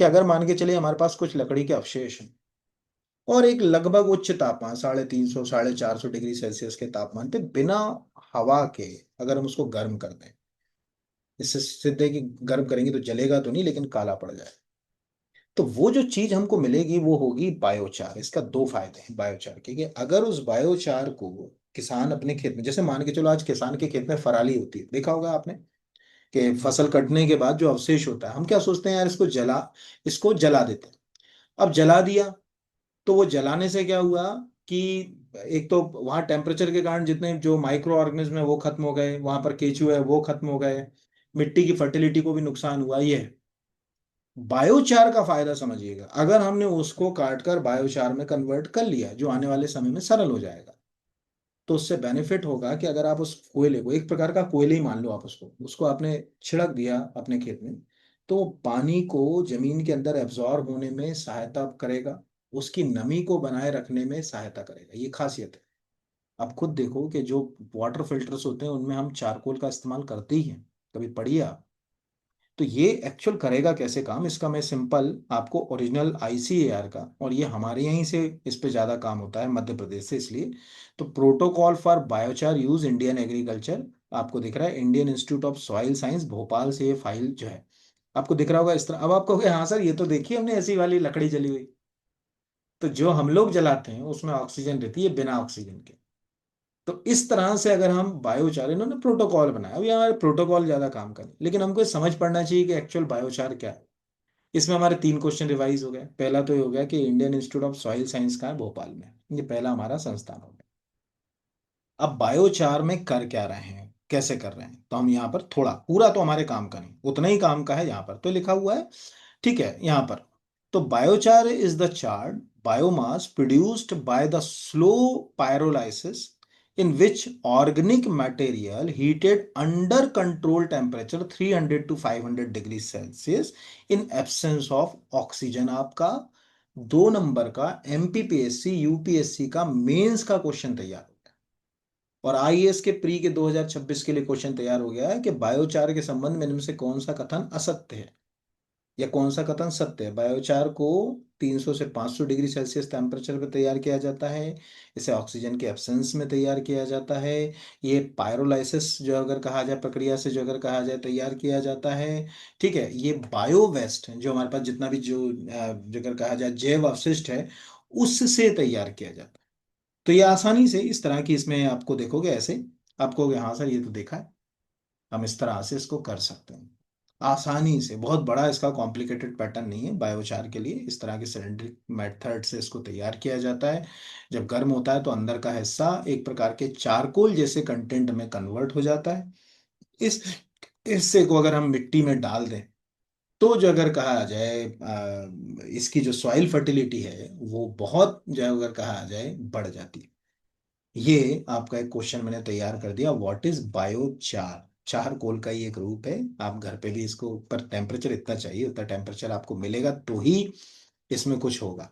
Speaker 1: कि अगर मान के चलिए हमारे पास कुछ लकड़ी के अवशेष हैं और एक लगभग उच्च तापमान 350 450 डिग्री सेल्सियस के तापमान पे बिना हवा के अगर हम उसको गर्म कर दें, इससे सिद्ध है कि गर्म करेंगे तो जलेगा तो नहीं लेकिन काला पड़ जाए, तो वो जो चीज हमको मिलेगी वो होगी बायोचार। इसका दो फायदे हैं बायोचार के, कि अगर उस बायोचार को किसान अपने खेत में, जैसे मान के चलो आज किसान के खेत में पराली होती है, देखा होगा आपने कि फसल कटने के बाद जो अवशेष होता है, हम क्या सोचते हैं यार इसको जला देते हैं। अब जला दिया तो वो जलाने से क्या हुआ कि एक तो वहां टेम्परेचर के कारण जितने जो माइक्रो ऑर्गेनिज्म है वो खत्म हो गए, वहां पर केचुए है वो खत्म हो गए, मिट्टी की फर्टिलिटी को भी नुकसान हुआ। ये है बायोचार का फायदा समझिएगा, अगर हमने उसको काट कर बायोचार में कन्वर्ट कर लिया जो आने वाले समय में सरल हो जाएगा, तो उससे बेनिफिट होगा कि अगर आप उस कोयले को, एक प्रकार का कोयले ही मान लो आप, उसको उसको आपने छिड़क दिया अपने खेत में, तो वो पानी को जमीन के अंदर एब्जॉर्ब होने में सहायता करेगा, उसकी नमी को बनाए रखने में सहायता करेगा। ये खासियत है। आप खुद देखो कि जो वाटर फिल्टर्स होते हैं उनमें हम चारकोल का इस्तेमाल करते ही हैं, कभी पढ़िए आप। तो ये एक्चुअल करेगा कैसे काम, इसका मैं सिंपल आपको ओरिजिनल आईसीएआर का, और ये हमारे यहीं से इस पे ज़्यादा काम होता है मध्य प्रदेश से इसलिए, तो protocol for biochar use Indian agriculture, आपको दिख रहा है Indian institute of soil science Bhopal से ये फाइल जो है आपको दिख रहा होगा इस तरह। अब आप कहोगे हाँ सर ये तो देखिए हमने ऐसी वाली लकड़ी जली हुई, तो जो हम लोग जलाते हैं उसमें ऑक्सीजन रहती है बिना ऑक्सीजन के। तो इस तरह से अगर हम बायोचार, इन्होंने प्रोटोकॉल बनाया, अभी हमारे प्रोटोकॉल ज्यादा काम करें, लेकिन हमको ये समझ पड़ना चाहिए कि एक्चुअल बायोचार क्या है। इसमें हमारे तीन क्वेश्चन रिवाइज हो गए। पहला तो ये हो गया कि Indian institute of soil science का है भोपाल में, ये पहला हमारा संस्थान हो गया। अब बायोचार में कर क्या रहे हैं, कैसे कर रहे हैं, तो हम यहाँ पर थोड़ा, पूरा तो हमारे काम का नहीं, उतना ही काम का है, यहाँ पर तो लिखा हुआ है। ठीक है यहाँ पर, तो biochar is the charred biomass produced by the slow pyrolysis in which organic material heated under control temperature 300 to 500 degree Celsius in absence of oxygen। आपका 2 नंबर का एमपीपीएससी यूपीएससी का मेंस का क्वेश्चन तैयार हो गया, और आईएएस के pre के 2026 के लिए क्वेश्चन तैयार हो गया है कि बायोचार के संबंध में इनमें से कौन सा कथन असत्य है या कौन सा कथन सत्य है। बायोचार को 300 से 500 डिग्री सेल्सियस टेम्परेचर पर तैयार किया जाता है, इसे ऑक्सीजन के एब्सेंस में तैयार किया जाता है। ये पायरोलाइसिस जो अगर कहा जाए, प्रक्रिया से जो अगर कहा जाए तैयार किया जाता है। ठीक है, ये बायो वेस्ट जो हमारे पास जितना भी जो अगर कहा जाए जैव अवशिष्ट है उससे तैयार किया जाता है। तो ये आसानी से इस तरह की, इसमें आपको देखोगे ऐसे, आपको कहोगे, हाँ सर ये तो देखा है, हम इस तरह से इसको कर सकते हैं आसानी से। बहुत बड़ा इसका कॉम्प्लिकेटेड पैटर्न नहीं है बायोचार के लिए, इस तरह के सिलेंड्रिक मेथड से इसको तैयार किया जाता है। जब गर्म होता है तो अंदर का हिस्सा एक प्रकार के चारकोल जैसे कंटेंट में कन्वर्ट हो जाता है। इस हिस्से को अगर हम मिट्टी में डाल दें तो जो अगर कहा जाए इसकी जो सॉइल फर्टिलिटी है वो बहुत जो है अगर कहा जाए बढ़ जाती है। ये आपका एक क्वेश्चन मैंने तैयार कर दिया, व्हाट इज बायोचार। चार कोल का ही एक रूप है। आप घर पे भी इसको, पर टेम्परेचर इतना चाहिए, उतना टेम्परेचर आपको मिलेगा तो ही इसमें कुछ होगा,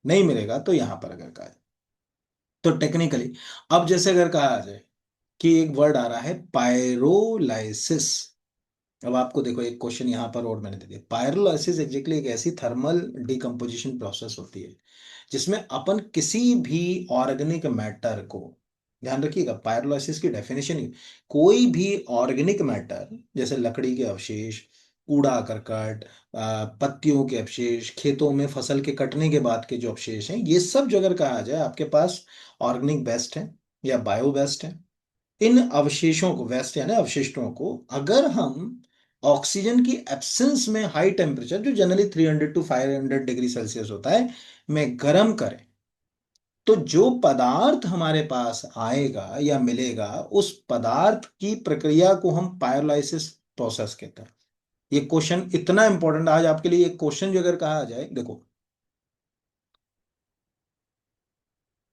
Speaker 1: नहीं मिलेगा तो यहां पर अगर कहा जाए तो टेक्निकली, अब जैसे अगर कहा जाए कि एक वर्ड आ रहा है पायरोलाइसिस, अब आपको देखो एक क्वेश्चन यहाँ पर और मैंने दे दिया। पायरोलाइसिस एग्जैक्टली एक ऐसी थर्मल डिकम्पोजिशन प्रोसेस होती है जिसमें अपन किसी भी ऑर्गेनिक मैटर को, ध्यान रखिएगा पायरोलाइसिस की डेफिनेशन ही, कोई भी ऑर्गेनिक मैटर जैसे लकड़ी के अवशेष, कूड़ा करकट, पत्तियों के अवशेष, खेतों में फसल के कटने के बाद के जो अवशेष हैं, ये सब जो अगर कहा जाए आपके पास ऑर्गेनिक वेस्ट है या बायो वेस्ट है, इन अवशेषों को, वेस्ट यानी अवशिष्टों को, अगर हम ऑक्सीजन की एब्सेंस में हाई टेम्परेचर जो जनरली 300 to 500 डिग्री सेल्सियस होता है में गर्म करें, तो जो पदार्थ हमारे पास आएगा या मिलेगा उस पदार्थ की प्रक्रिया को हम पायरोलाइसिस प्रोसेस कहते हैं। ये क्वेश्चन इतना इंपॉर्टेंट आज आपके लिए, एक क्वेश्चन जो अगर कहा जाए, देखो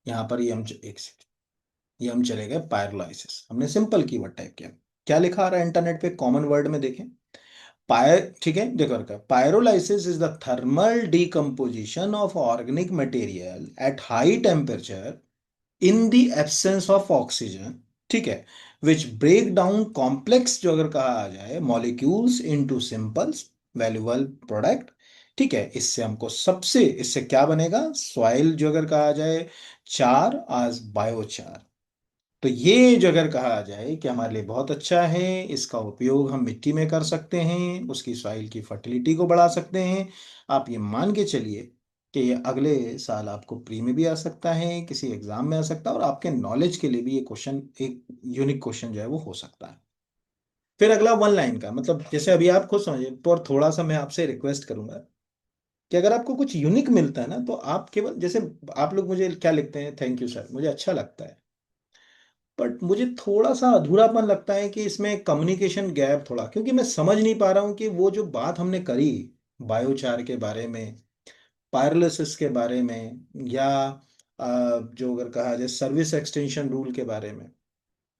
Speaker 1: यहां पर ये हम एक सेकंड, ये हम चले गए पायरोलाइसिस, हमने सिंपल कीवर्ड टाइप किया, क्या लिखा आ रहा है इंटरनेट पे कॉमन वर्ड में देखें। ठीक है देखो रखा, pyrolysis is the thermal decomposition of organic material at high temperature in the absence of oxygen, ठीक है, विच ब्रेक डाउन कॉम्प्लेक्स जो अगर कहा आ जाए molecules into symbols valuable product, ठीक है, इससे हमको सबसे, इससे क्या बनेगा, सॉइल जो अगर कहा जाए चार आज बायोचार। तो ये जो अगर कहा जाए कि हमारे लिए बहुत अच्छा है, इसका उपयोग हम मिट्टी में कर सकते हैं, उसकी सॉइल की फर्टिलिटी को बढ़ा सकते हैं, आप ये मान के चलिए कि ये अगले साल आपको प्री में भी आ सकता है, किसी एग्जाम में आ सकता है, और आपके नॉलेज के लिए भी ये क्वेश्चन एक यूनिक क्वेश्चन जो है वो हो सकता है। फिर अगला वन लाइन का मतलब, जैसे अभी आप खुद समझिए, पर थोड़ा सा मैं आपसे रिक्वेस्ट करूंगा कि अगर आपको कुछ यूनिक मिलता है ना, तो आप केवल जैसे, आप लोग मुझे क्या लिखते हैं, थैंक यू सर, मुझे अच्छा लगता है, बट मुझे थोड़ा सा अधूरापन लगता है कि इसमें कम्युनिकेशन गैप थोड़ा, क्योंकि मैं समझ नहीं पा रहा हूँ कि वो जो बात हमने करी बायोचार के बारे में, पायरोलिसिस के बारे में, या जो अगर कहा जाए सर्विस एक्सटेंशन रूल के बारे में,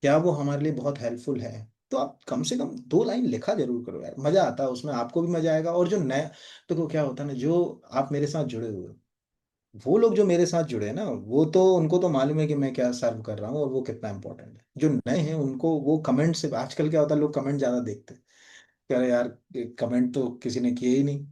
Speaker 1: क्या वो हमारे लिए बहुत हेल्पफुल है। तो आप कम से कम 2 लाइन लिखा जरूर करो यार, मजा आता है उसमें, आपको भी मजा आएगा, और जो नया, तो क्या होता है ना, जो आप मेरे साथ जुड़े हुए हो, वो लोग जो मेरे साथ जुड़े हैं ना, वो तो उनको तो मालूम है कि मैं क्या सर्व कर रहा हूँ और वो कितना इंपॉर्टेंट है। जो नए हैं उनको वो कमेंट से, आजकल क्या होता है लोग कमेंट ज्यादा देखते हैं, कह रहे यार कमेंट तो किसी ने किए ही नहीं।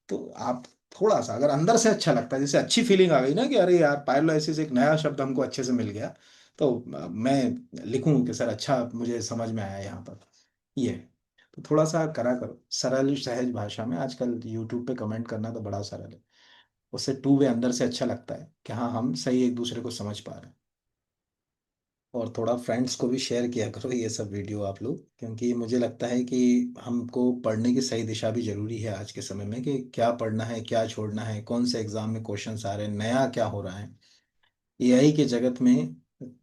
Speaker 1: तो आप थोड़ा सा अगर अंदर से अच्छा लगता है, जैसे अच्छी फीलिंग आ गई ना कि अरे यार पायरोलाइसिस एक नया शब्द हमको अच्छे से मिल गया, तो मैं लिखूं कि सर अच्छा मुझे समझ में आया यहाँ पर, ये तो थोड़ा सा करा करो सरल सहज भाषा में। आजकल यूट्यूब पे कमेंट करना तो बड़ा सरल है, उससे टू वे अंदर से अच्छा लगता है कि हाँ हम सही एक दूसरे को समझ पा रहे हैं। और थोड़ा फ्रेंड्स को भी शेयर किया करो ये सब वीडियो आप लोग, क्योंकि मुझे लगता है कि हमको पढ़ने की सही दिशा भी जरूरी है आज के समय में, कि क्या पढ़ना है क्या छोड़ना है, कौन से एग्जाम में क्वेश्चंस आ रहे हैं, नया क्या हो रहा है, एआई के जगत में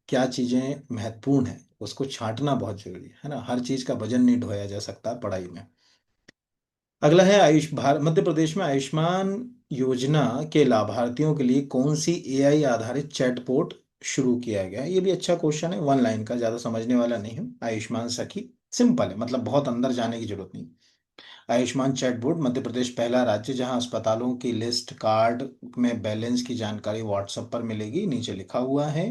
Speaker 1: क्या चीज़ें महत्वपूर्ण है, उसको छांटना बहुत जरूरी है ना, हर चीज़ का वजन नहीं ढोया जा सकता पढ़ाई में। अगला है आयुष भारत, मध्य प्रदेश में आयुष्मान योजना के लाभार्थियों के लिए कौन सी एआई आधारित चैटबॉट शुरू किया गया है? ये भी अच्छा क्वेश्चन है, 1 लाइन का, ज्यादा समझने वाला नहीं है। आयुष्मान सखी सिंपल है, मतलब बहुत अंदर जाने की जरूरत नहीं। आयुष्मान चैटबॉट मध्य प्रदेश पहला राज्य जहां अस्पतालों की लिस्ट, कार्ड में बैलेंस की जानकारी व्हाट्सएप पर मिलेगी, नीचे लिखा हुआ है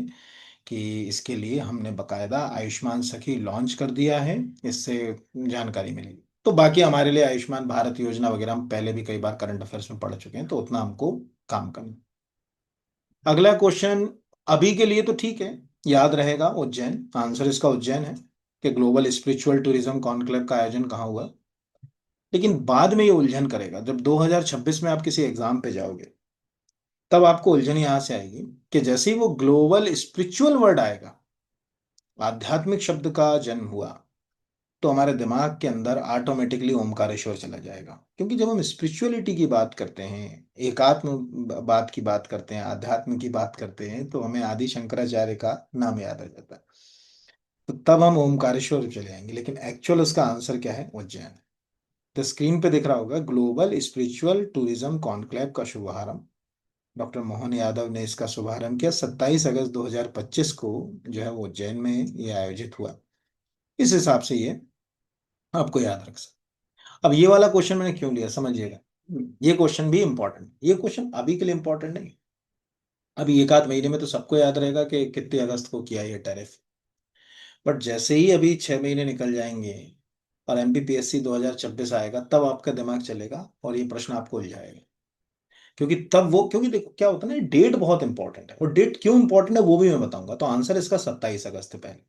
Speaker 1: कि इसके लिए हमने बकायदा आयुष्मान सखी लॉन्च कर दिया है, इससे जानकारी मिलेगी। तो बाकी हमारे लिए आयुष्मान भारत योजना वगैरह हम पहले भी कई बार करंट अफेयर्स में पढ़ चुके हैं, तो उतना हमको काम करना। अगला क्वेश्चन अभी के लिए तो ठीक है, याद रहेगा, उज्जैन, आंसर इसका उज्जैन है, कि ग्लोबल स्पिरिचुअल टूरिज्म कॉन्क्लेव का आयोजन कहाँ हुआ। लेकिन बाद में ये उलझन करेगा जब 2026 में आप किसी एग्जाम पे जाओगे, तब आपको उलझन यहां से आएगी कि जैसे ही वो ग्लोबल स्पिरिचुअल वर्ड आएगा, आध्यात्मिक शब्द का जन्म हुआ, तो हमारे दिमाग के अंदर ऑटोमेटिकली ओमकारेश्वर चला जाएगा, क्योंकि जब हम स्पिरिचुअलिटी की बात करते हैं, एकात्म बात की बात करते हैं, आध्यात्म की बात करते हैं, तो हमें आदि शंकराचार्य का नाम याद आ जाता है, तो तब हम ओमकारेश्वर चले जाएंगे, लेकिन एक्चुअल उसका आंसर क्या है, उज्जैन। तो स्क्रीन पे दिख रहा होगा ग्लोबल स्पिरिचुअल टूरिज्म कॉन्क्लेव का शुभारंभ, डॉक्टर मोहन यादव ने इसका शुभारंभ किया 27 अगस्त 2025 को, जो है वो उज्जैन में ये आयोजित हुआ। इस हिसाब से ये आपको याद रख सकते। अब ये वाला क्वेश्चन मैंने क्यों लिया समझिएगा, ये क्वेश्चन भी इंपॉर्टेंट, ये क्वेश्चन अभी के लिए इंपॉर्टेंट नहीं, अभी एक आध महीने में तो सबको याद रहेगा कि कितने अगस्त को किया ये टैरिफ, बट जैसे ही अभी 6 महीने निकल जाएंगे, और एमपीपीएससी 2026 आएगा, तब आपका दिमाग चलेगा और ये प्रश्न आपको उलझाएगा। क्योंकि तब वो, क्योंकि देखो क्या होता है ना, डेट बहुत इंपॉर्टेंट है, और डेट क्यों इंपॉर्टेंट है वो भी मैं बताऊंगा। तो आंसर इसका 27 अगस्त है पहले।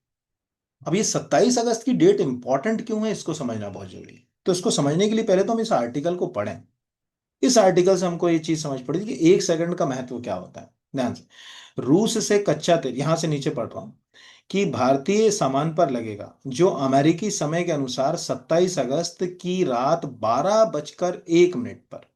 Speaker 1: अब ये 27 अगस्त की डेट इंपॉर्टेंट क्यों है, इसको समझना बहुत जरूरी है। तो इसको समझने के लिए पहले तो हम इस आर्टिकल को पढ़ें। इस आर्टिकल से हमको ये चीज समझ पड़ी थी कि 1 सेकंड का महत्व क्या होता है। ध्यान से, रूस से कच्चा तेल, यहां से नीचे पढ़ रहा हूं, कि भारतीय सामान पर लगेगा जो अमेरिकी समय के अनुसार 27 अगस्त की रात 12:01 पर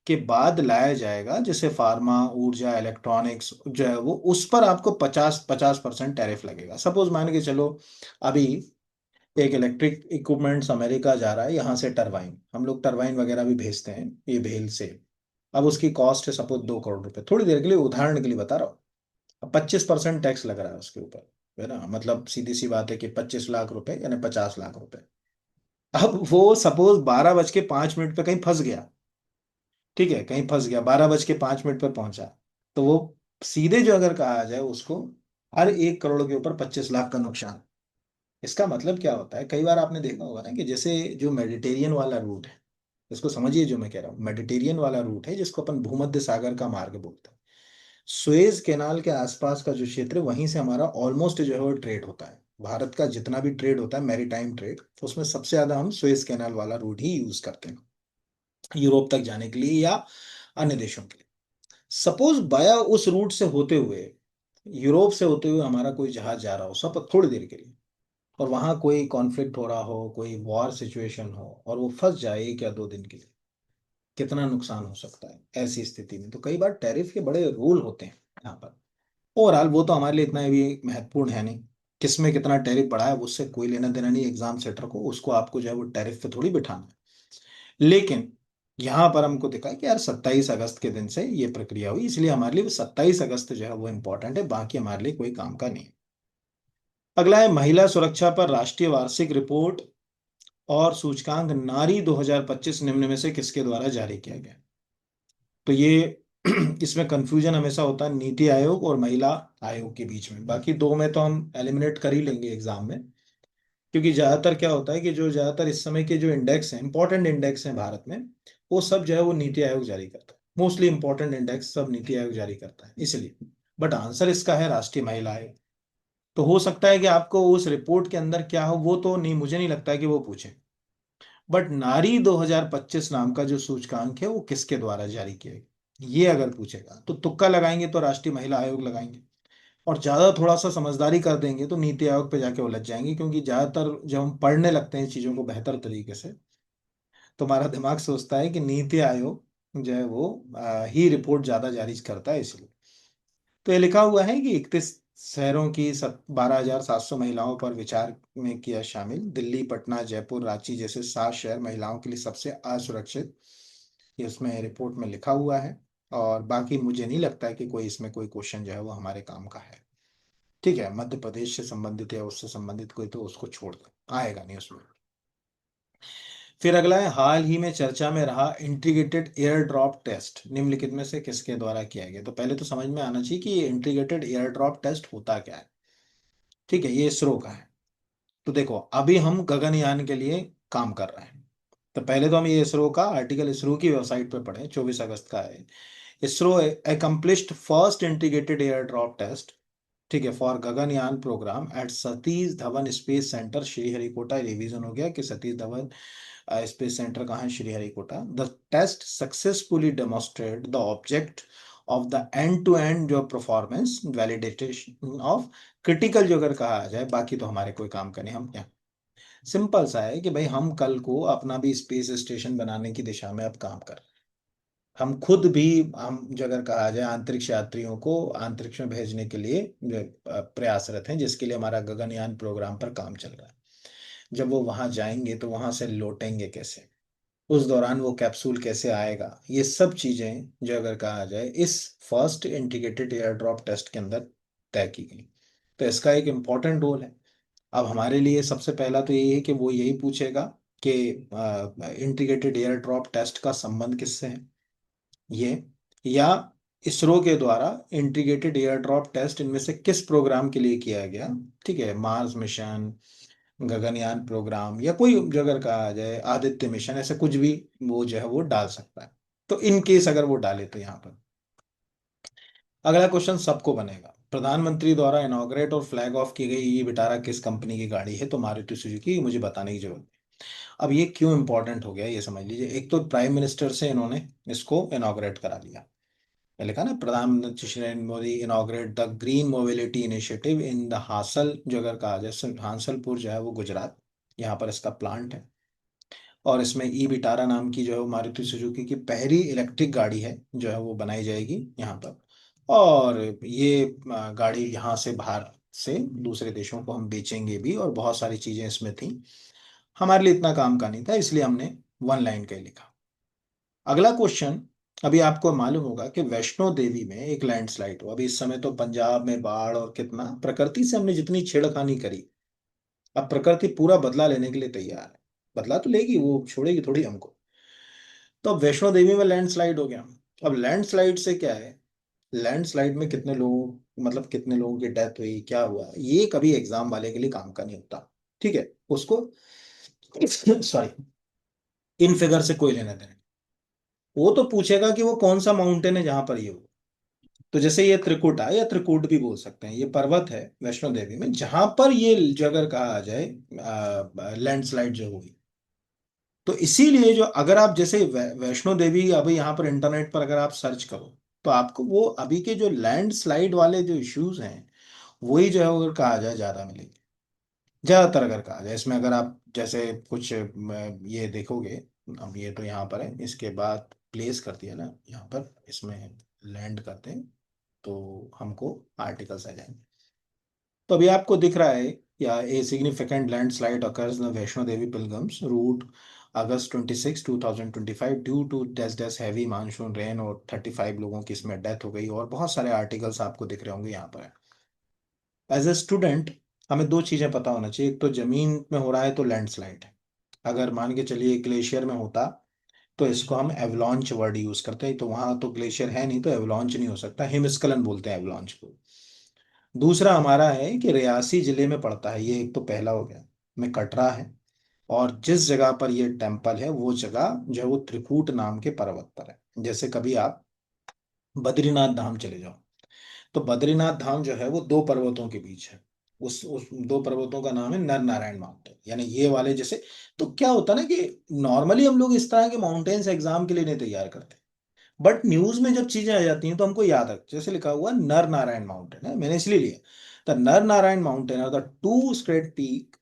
Speaker 1: के बाद लाया जाएगा, जैसे फार्मा, ऊर्जा, इलेक्ट्रॉनिक्स जो है वो, उस पर आपको 50% टैरिफ लगेगा। सपोज मान के चलो, अभी एक इलेक्ट्रिक इक्विपमेंट्स अमेरिका जा रहा है, यहाँ से टरबाइन, हम लोग टरबाइन वगैरह भी भेजते हैं ये भेल से। अब उसकी कॉस्ट है सपोज 2 करोड़ रुपए, थोड़ी देर के लिए उदाहरण के लिए बता रहा हूँ। अब 25% टैक्स लग रहा है उसके ऊपर, है ना, मतलब सीधी सी बात है कि 25 लाख रुपए यानी 50 लाख रुपए। अब वो सपोज 12:05 पे कहीं फंस गया, ठीक है, कहीं फंस गया, 12:05 पे पहुंचा, तो वो सीधे जो अगर कहा जाए उसको, हर 1 करोड़ के ऊपर 25 लाख का नुकसान। इसका मतलब क्या होता है, कई बार आपने देखा होगा ना कि जैसे जो मेडिटेरियन वाला रूट है, इसको समझिए जो मैं कह रहा हूँ, मेडिटेरियन वाला रूट है जिसको अपन भूमध्य सागर का मार्ग बोलते हैं। सुएज कैनाल के आसपास का जो क्षेत्र है, वहीं से हमारा ऑलमोस्ट जो है वो ट्रेड होता है। भारत का जितना भी ट्रेड होता है, मैरीटाइम ट्रेड, उसमें सबसे ज्यादा हम सुएज कैनाल वाला रूट ही यूज करते हैं, यूरोप तक जाने के लिए या अन्य देशों के लिए। सपोज बाया उस रूट से होते हुए, यूरोप से होते हुए हमारा कोई जहाज जा रहा हो सब थोड़ी देर के लिए, और वहां कोई कॉन्फ्लिक्ट हो रहा हो, कोई वॉर सिचुएशन हो, और वो फंस जाए 1 या 2 दिन के लिए, कितना नुकसान हो सकता है ऐसी स्थिति में। तो कई बार टैरिफ के बड़े रूल होते हैं यहाँ पर। ओवरऑल वो तो हमारे लिए इतना भी महत्वपूर्ण है नहीं, किसमें कितना टैरिफ बढ़ा है उससे कोई लेना देना नहीं एग्जाम सेटर को, उसको आपको जो है वो टैरिफ पे थोड़ी बिठाना है। लेकिन यहाँ पर हमको दिखा कि यार 27 अगस्त के दिन से ये प्रक्रिया हुई, इसलिए हमारे लिए 27 अगस्त जो है वो इंपॉर्टेंट है, बाकी हमारे लिए कोई काम का नहीं है। अगला है महिला सुरक्षा पर राष्ट्रीय वार्षिक रिपोर्ट और सूचकांक नारी 2025 निम्न में से किसके द्वारा जारी किया गया। तो ये इसमें कंफ्यूजन हमेशा होता है नीति आयोग और महिला आयोग के बीच में, बाकी दो में तो हम एलिमिनेट कर ही लेंगे एग्जाम में। क्योंकि ज्यादातर क्या होता है कि जो ज्यादातर इस समय के जो इंडेक्स हैं, इंपॉर्टेंट इंडेक्स हैं भारत में, वो सब जो है वो नीति आयोग जारी करता है। मोस्टली इंपॉर्टेंट इंडेक्स सब नीति आयोग जारी करता है इसलिए। बट आंसर इसका है राष्ट्रीय महिला आयोग। तो हो सकता है कि आपको उस रिपोर्ट के अंदर क्या हो वो तो नहीं, मुझे नहीं लगता है कि वो पूछे। बट नारी 2025 नाम का जो सूचकांक है वो किसके द्वारा जारी किया गया, ये अगर पूछेगा तो तुक्का लगाएंगे तो राष्ट्रीय महिला आयोग लगाएंगे। और ज्यादा थोड़ा सा समझदारी कर देंगे तो नीति आयोग पे जाके उलझ जाएंगे, क्योंकि ज्यादातर जब हम पढ़ने लगते हैं चीजों को बेहतर तरीके से, तो हमारा दिमाग सोचता है कि नीति आयोग जो है वो ही रिपोर्ट ज्यादा जारी करता है, इसलिए। तो ये लिखा हुआ है कि 31 शहरों की 12,700 महिलाओं पर विचार में किया शामिल, दिल्ली, पटना, जयपुर, रांची जैसे 7 शहर महिलाओं के लिए सबसे असुरक्षित, ये उसमें रिपोर्ट में लिखा हुआ है। और बाकी मुझे नहीं लगता है कि कोई इसमें कोई क्वेश्चन जो है वो हमारे काम का है। ठीक है, मध्य प्रदेश से संबंधित या उससे संबंधित कोई तो उसको छोड़ दो, आएगा नहीं उसमें। फिर अगला है, हाल ही में चर्चा में रहा इंटीग्रेटेड एयर ड्रॉप टेस्ट निम्नलिखित में से किसके द्वारा किया गया। तो पहले तो समझ में आना चाहिए कि ये इंटीग्रेटेड एयर ड्रॉप टेस्ट होता क्या है। ठीक है, ये इसरो का है। तो देखो अभी हम गगनयान के लिए काम कर रहे हैं, तो पहले तो हम ये इसरो का आर्टिकल इसरो की वेबसाइट पर पढ़े, 24 अगस्त का है। ISRO accomplished first integrated air drop test, ठीक है, for Gaganyaan programme at Satish Dhawan Space Centre Sriharikota. Revision हो गया कि सतीश धवन स्पेस सेंटर कहाँ है, Sriharikota. The test successfully demonstrate the object of the end to end जो परफॉर्मेंस वैलिडेशन ऑफ क्रिटिकल, जो अगर कहा जाए, बाकी तो हमारे कोई काम का नहीं, हम क्या, सिंपल सा है कि भाई हम कल को अपना भी स्पेस स्टेशन बनाने की दिशा में अब काम कर, हम खुद भी, हम जो अगर कहा जाए अंतरिक्ष यात्रियों को अंतरिक्ष में भेजने के लिए जो प्रयासरत हैं, जिसके लिए हमारा गगनयान प्रोग्राम पर काम चल रहा है। जब वो वहां जाएंगे तो वहां से लौटेंगे कैसे, उस दौरान वो कैप्सूल कैसे आएगा, ये सब चीजें जो अगर कहा जाए इस first integrated air drop test के अंदर तय की गई। तो इसका एक इम्पॉर्टेंट रोल है। अब हमारे लिए सबसे पहला तो यही है कि वो यही पूछेगा कि इंटीग्रेटेड एयर ड्रॉप टेस्ट का संबंध किससे है, ये, या इसरो के द्वारा इंटीग्रेटेड एयर ड्रॉप टेस्ट इनमें से किस प्रोग्राम के लिए किया गया। ठीक है, मार्स मिशन, गगनयान प्रोग्राम या कोई जो अगर कहा जाए आदित्य मिशन, ऐसे कुछ भी वो जो है वो डाल सकता है। तो इन केस अगर वो डाले तो यहाँ पर अगला क्वेश्चन सबको बनेगा, प्रधानमंत्री द्वारा इनॉग्रेट और फ्लैग ऑफ की गई ये विटारा किस कंपनी की गाड़ी है? तो मारुति सुजुकी, मुझे बताने की जरूरत नहीं। अब ये क्यों इंपॉर्टेंट हो गया ये समझ लीजिए। एक तो प्राइम मिनिस्टर से इन्होंने इसको इनॉग्रेट करा लिया, ये लिखा ना, प्रधानमंत्री Shri Narendra Modi inaugurate the green mobility initiative in the हासल, जो अगर कहा जाए हांसलपुर जो है वो गुजरात, यहाँ पर इसका प्लांट है। और इसमें ई विटारा नाम की जो है वो मारुति सुजुकी की पहली इलेक्ट्रिक गाड़ी है जो है वो बनाई जाएगी यहाँ पर। और ये गाड़ी यहाँ से बाहर से दूसरे देशों को हम बेचेंगे भी, और बहुत सारी चीजें इसमें थी, हमारे लिए इतना काम का नहीं था, इसलिए हमने वन लाइन का ही लिखा। अगला क्वेश्चन, अभी आपको मालूम होगा कि वैष्णो देवी में एक लैंडस्लाइड हुआ। अभी इस समय तो पंजाब में बाढ़ और कितना, प्रकृति से हमने जितनी छेड़खानी करी, अब प्रकृति पूरा बदला लेने के लिए तैयार है। बदला तो लेगी, वो छोड़ेगी थोड़ी हमको। तो अब वैष्णो देवी में लैंडस्लाइड हो गया। अब लैंडस्लाइड से क्या है, लैंडस्लाइड में कितने लोगों, मतलब कितने लोगों की डेथ हुई, क्या हुआ, ये कभी एग्जाम वाले के लिए काम का नहीं होता। ठीक है, उसको सॉरी, इन फिगर से कोई लेना देना नहीं। वो तो पूछेगा कि वो कौन सा माउंटेन है जहां पर ये हो। तो जैसे ये त्रिकुट है, या त्रिकूट भी बोल सकते हैं, ये पर्वत है वैष्णो देवी में जहां पर ये जगह कहा जाए लैंडस्लाइड जो हुई। तो इसीलिए जो अगर आप जैसे वैष्णो देवी, अभी यहाँ पर इंटरनेट पर अगर आप सर्च करो तो आपको वो अभी के जो लैंडस्लाइड वाले जो इश्यूज हैं वही जो है अगर कहा जाए ज्यादा मिलेंगे, ज्यादातर अगर कहा जाए। इसमें अगर आप जैसे कुछ ये देखोगे, अब ये तो यहाँ पर है, इसके बाद प्लेस कर दिया ना यहाँ पर, इसमें लैंड करते हैं तो हमको आर्टिकल्स आ जाएंगे। तो अभी आपको दिख रहा है, या a significant landslide occurs in the Vaishno Devi pilgrims route August 26 2025 due to this this heavy monsoon rain, और 35 लोगों की इसमें डेथ हो गई, और बहुत सारे आर्टिकल्स आपको दिख रहे होंगे यहाँ पर। एज ए स्टूडेंट हमें दो चीजें पता होना चाहिए, एक तो जमीन में हो रहा है तो लैंडस्लाइड है। अगर मान के चलिए ग्लेशियर में होता तो इसको हम एवलॉन्च वर्ड यूज करते हैं, तो वहां तो ग्लेशियर है नहीं तो एवलॉन्च नहीं हो सकता, हिमस्खलन बोलते हैं एवलॉन्च को। दूसरा हमारा है कि रियासी जिले में पड़ता है, ये एक तो पहला हो गया, में कटरा है, और जिस जगह पर ये टेम्पल है वो जगह जो है वो त्रिकूट नाम के पर्वत पर है। जैसे कभी आप बद्रीनाथ धाम चले जाओ, तो बद्रीनाथ धाम जो है वो दो पर्वतों के बीच है। उस दो पर्वतों का नाम है नर नारायण माउंटेन, यानी ये वाले जैसे। तो क्या होता है ना कि नॉर्मली हम लोग इस तरह के माउंटेन्स एग्जाम के लिए नहीं तैयार करते, बट न्यूज में जब चीजें आ जाती हैं तो हमको याद रख, जैसे लिखा हुआ नर नारायण माउंटेन है, मैंने इसलिए लिया। The Nar Narayan mountain are the two straight peak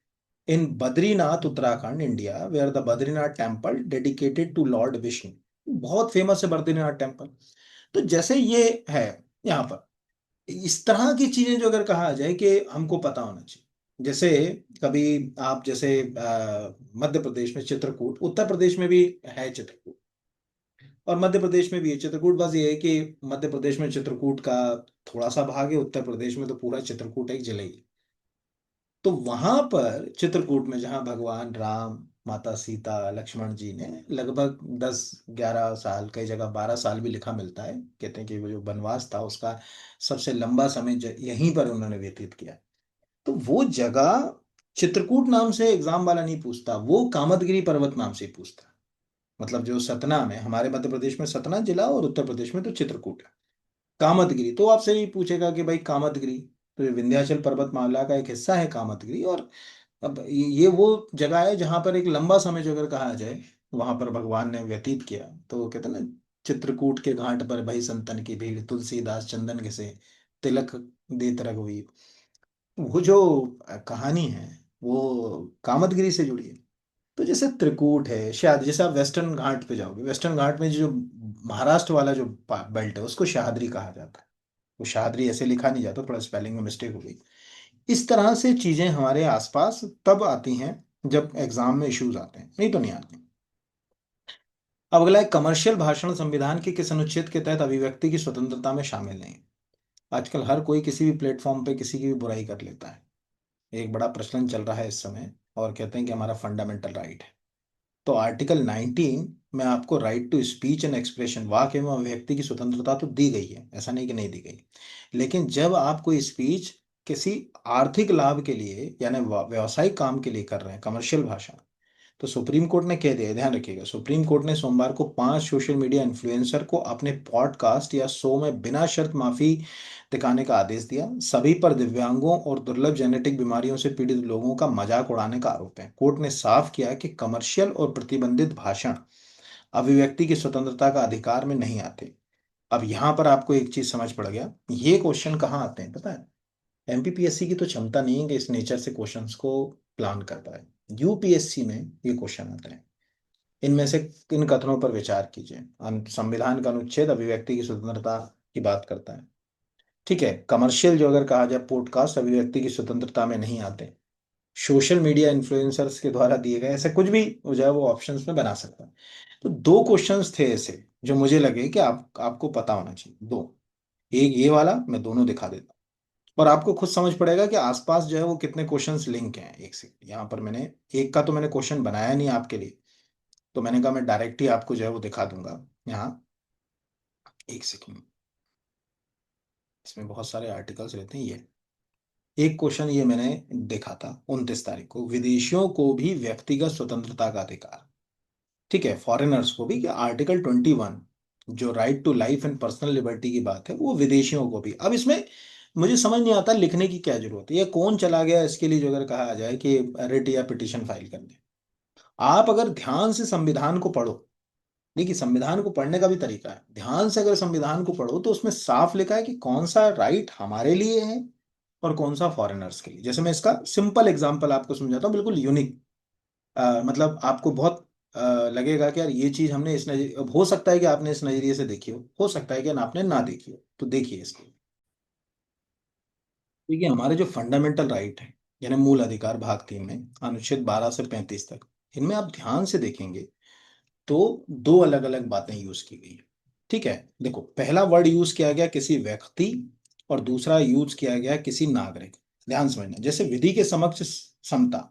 Speaker 1: in Badrinath Uttarakhand India where the Badrinath temple dedicated to Lord Vishnu. बहुत फेमस है बद्रीनाथ टेम्पल। तो जैसे ये है यहाँ पर, इस तरह की चीजें जो अगर कहा जाए कि हमको पता होना चाहिए। जैसे कभी आप जैसे मध्य प्रदेश में चित्रकूट, उत्तर प्रदेश में भी है चित्रकूट, और मध्य प्रदेश में भी है चित्रकूट। बस ये है कि मध्य प्रदेश में चित्रकूट का थोड़ा सा भाग है, उत्तर प्रदेश में तो पूरा चित्रकूट एक जिला ही है। तो वहां पर चित्रकूट में जहाँ भगवान राम, माता सीता, लक्ष्मण जी ने लगभग 10-11 साल, कई जगह 12 साल भी लिखा मिलता है, कहते हैं कि वो जो वनवास था उसका सबसे लंबा समय यहीं पर उन्होंने व्यतीत किया। तो वो जगह चित्रकूट नाम से एग्जाम वाला नहीं पूछता, वो कामदगिरी पर्वत नाम से ही पूछता। मतलब जो सतना में, हमारे मध्य प्रदेश में सतना जिला और उत्तर प्रदेश में तो चित्रकूट है। कामदगिरी तो आपसे ही पूछेगा कि भाई कामदगिरी, तो ये विंध्याचल पर्वतमाला का एक हिस्सा है कामदगिरी। और अब ये वो जगह है जहां पर एक लंबा समय जो अगर कहा जाए वहां पर भगवान ने व्यतीत किया। तो वो कहते हैं ना, चित्रकूट के घाट पर भई संतन की भीड़, तुलसीदास चंदन घिसे, तिलक दे रघुवीर। वो जो कहानी है वो कामदगिरी से जुड़ी है। तो जैसे त्रिकूट है, शायद जैसे आप वेस्टर्न घाट पे जाओगे, वेस्टर्न घाट में जो महाराष्ट्र वाला जो बेल्ट है उसको शाहदरी कहा जाता है। वो शाहदरी ऐसे लिखा नहीं जाता, थोड़ा स्पेलिंग में मिस्टेक हो गई। इस तरह से चीजें हमारे आसपास तब आती हैं जब एग्जाम में इश्यूज आते हैं, नहीं तो नहीं आते। अब अगला है, कमर्शियल भाषण संविधान के किस अनुच्छेद के तहत अभिव्यक्ति की स्वतंत्रता में शामिल नहीं? आजकल हर कोई किसी भी प्लेटफॉर्म पे किसी की भी बुराई कर लेता है, एक बड़ा प्रचलन चल रहा है इस समय, और कहते हैं कि हमारा फंडामेंटल राइट है। तो आर्टिकल 19 में आपको right to speech and expression, वाक एवं अभिव्यक्ति की स्वतंत्रता तो दी गई है, ऐसा नहीं कि नहीं दी गई। लेकिन जब आप कोई स्पीच किसी आर्थिक लाभ के लिए यानी व्यावसायिक काम के लिए कर रहे हैं, कमर्शियल भाषण, तो सुप्रीम कोर्ट ने कह दिया, ध्यान रखिएगा, सुप्रीम कोर्ट ने सोमवार को 5 सोशल मीडिया इन्फ्लुएंसर को अपने पॉडकास्ट या शो में बिना शर्त माफी दिखाने का आदेश दिया। सभी पर दिव्यांगों और दुर्लभ जेनेटिक बीमारियों से पीड़ित लोगों का मजाक उड़ाने का आरोप है। कोर्ट ने साफ किया कि कमर्शियल और प्रतिबंधित भाषण अभिव्यक्ति की स्वतंत्रता का अधिकार में नहीं आते। अब यहां पर आपको एक चीज समझ पड़ गया, ये क्वेश्चन कहाँ आते हैं पता है? एमपीपीएससी की तो क्षमता नहीं है कि इस नेचर से क्वेश्चंस को प्लान कर पाए। यूपीएससी में ये क्वेश्चन आते हैं। इनमें से किन कथनों पर विचार कीजिए। संविधान का अनुच्छेद अभिव्यक्ति की स्वतंत्रता की बात करता है। ठीक है, कमर्शियल जो अगर कहा जाए पॉडकास्ट अभिव्यक्ति की स्वतंत्रता में नहीं आते। सोशल मीडिया इन्फ्लुएंसर्स के द्वारा दिए गए ऐसे कुछ भी हो जाए वो ऑप्शंस में बना सकता है। तो दो क्वेश्चंस थे ऐसे जो मुझे लगे कि आपको पता होना चाहिए। दो, एक ये वाला मैं दोनों दिखा देता हूँ और आपको खुद समझ पड़ेगा कि आसपास जो है वो कितने क्वेश्चंस लिंक हैं एक से। यहाँ पर मैंने एक का तो मैंने क्वेश्चन बनाया नहीं आपके लिए, तो मैंने कहा मैं डायरेक्ट ही आपको जो है वो दिखा दूंगा। यहाँ एक सेकंड, इसमें बहुत सारे आर्टिकल्स रहते हैं। ये एक क्वेश्चन ये मैंने देखा था 29 तारीख को, विदेशियों को भी व्यक्तिगत स्वतंत्रता का अधिकार। ठीक है, फॉरेनर्स को भी, कि आर्टिकल 21 जो right to life and personal liberty की बात है वो विदेशियों को भी। अब इसमें मुझे समझ नहीं आता लिखने की क्या जरूरत है, या कौन चला गया इसके लिए जो अगर कहा जाए कि रिट या पिटिशन फाइल कर दे। आप अगर ध्यान से संविधान को पढ़ो, देखिए संविधान को पढ़ने का भी तरीका है, ध्यान से अगर संविधान को पढ़ो तो उसमें साफ लिखा है कि कौन सा राइट हमारे लिए है और कौन सा फॉरेनर्स के लिए। जैसे मैं इसका सिंपल एग्जांपल आपको समझाता हूँ, बिल्कुल यूनिक। मतलब आपको बहुत लगेगा कि यार ये चीज हमने इस नजरिए, अब हो सकता है कि आपने इस नजरिए से देखी हो सकता है कि आपने ना देखी हो, तो देखिए इसको। देखिए हमारे जो फंडामेंटल राइट है यानी मूल अधिकार भाग 3 में अनुच्छेद 12 से 35 तक, इनमें आप ध्यान से देखेंगे तो दो अलग अलग बातें यूज की गई है। ठीक है, देखो पहला वर्ड यूज किया गया किसी व्यक्ति और दूसरा यूज किया गया किसी नागरिक। ध्यान समझना, जैसे विधि के समक्ष समता,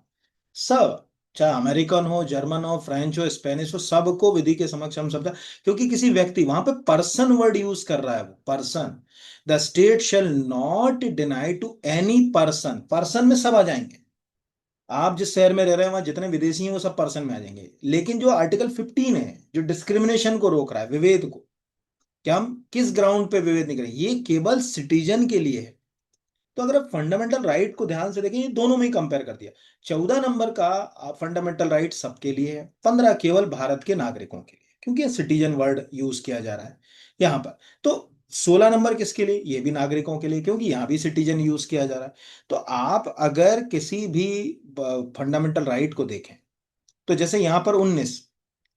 Speaker 1: सब, चाहे अमेरिकन हो, जर्मन हो, फ्रेंच हो, स्पेनिश हो, सबको विधि के समक्ष हम समझा। क्योंकि किसी व्यक्ति, वहां पे पर्सन वर्ड यूज कर रहा है वो, person. The state shall not deny to any person, person में सब आ जाएंगे। आप जिस शहर में रह रहे हैं वहां जितने विदेशी हैं वो सब पर्सन में आ जाएंगे। लेकिन जो आर्टिकल 15 है जो डिस्क्रिमिनेशन को रोक रहा है, विभेद को, कि हम किस ग्राउंड पे विभेद नहीं करेंगे, ये केवल सिटीजन के लिए है। तो अगर आप फंडामेंटल राइट को ध्यान से देखें, ये दोनों में ही कंपेयर कर दिया। 14 नंबर का फंडामेंटल राइट सबके लिए है, 15 केवल भारत के नागरिकों के लिए, क्योंकि ये सिटीजन वर्ड यूज किया जा रहा है यहाँ पर। तो 16 नंबर किसके लिए? ये भी नागरिकों के लिए, क्योंकि यहाँ भी सिटीजन यूज किया जा रहा है। तो आप अगर किसी भी फंडामेंटल राइट को देखें, तो जैसे यहाँ पर 19,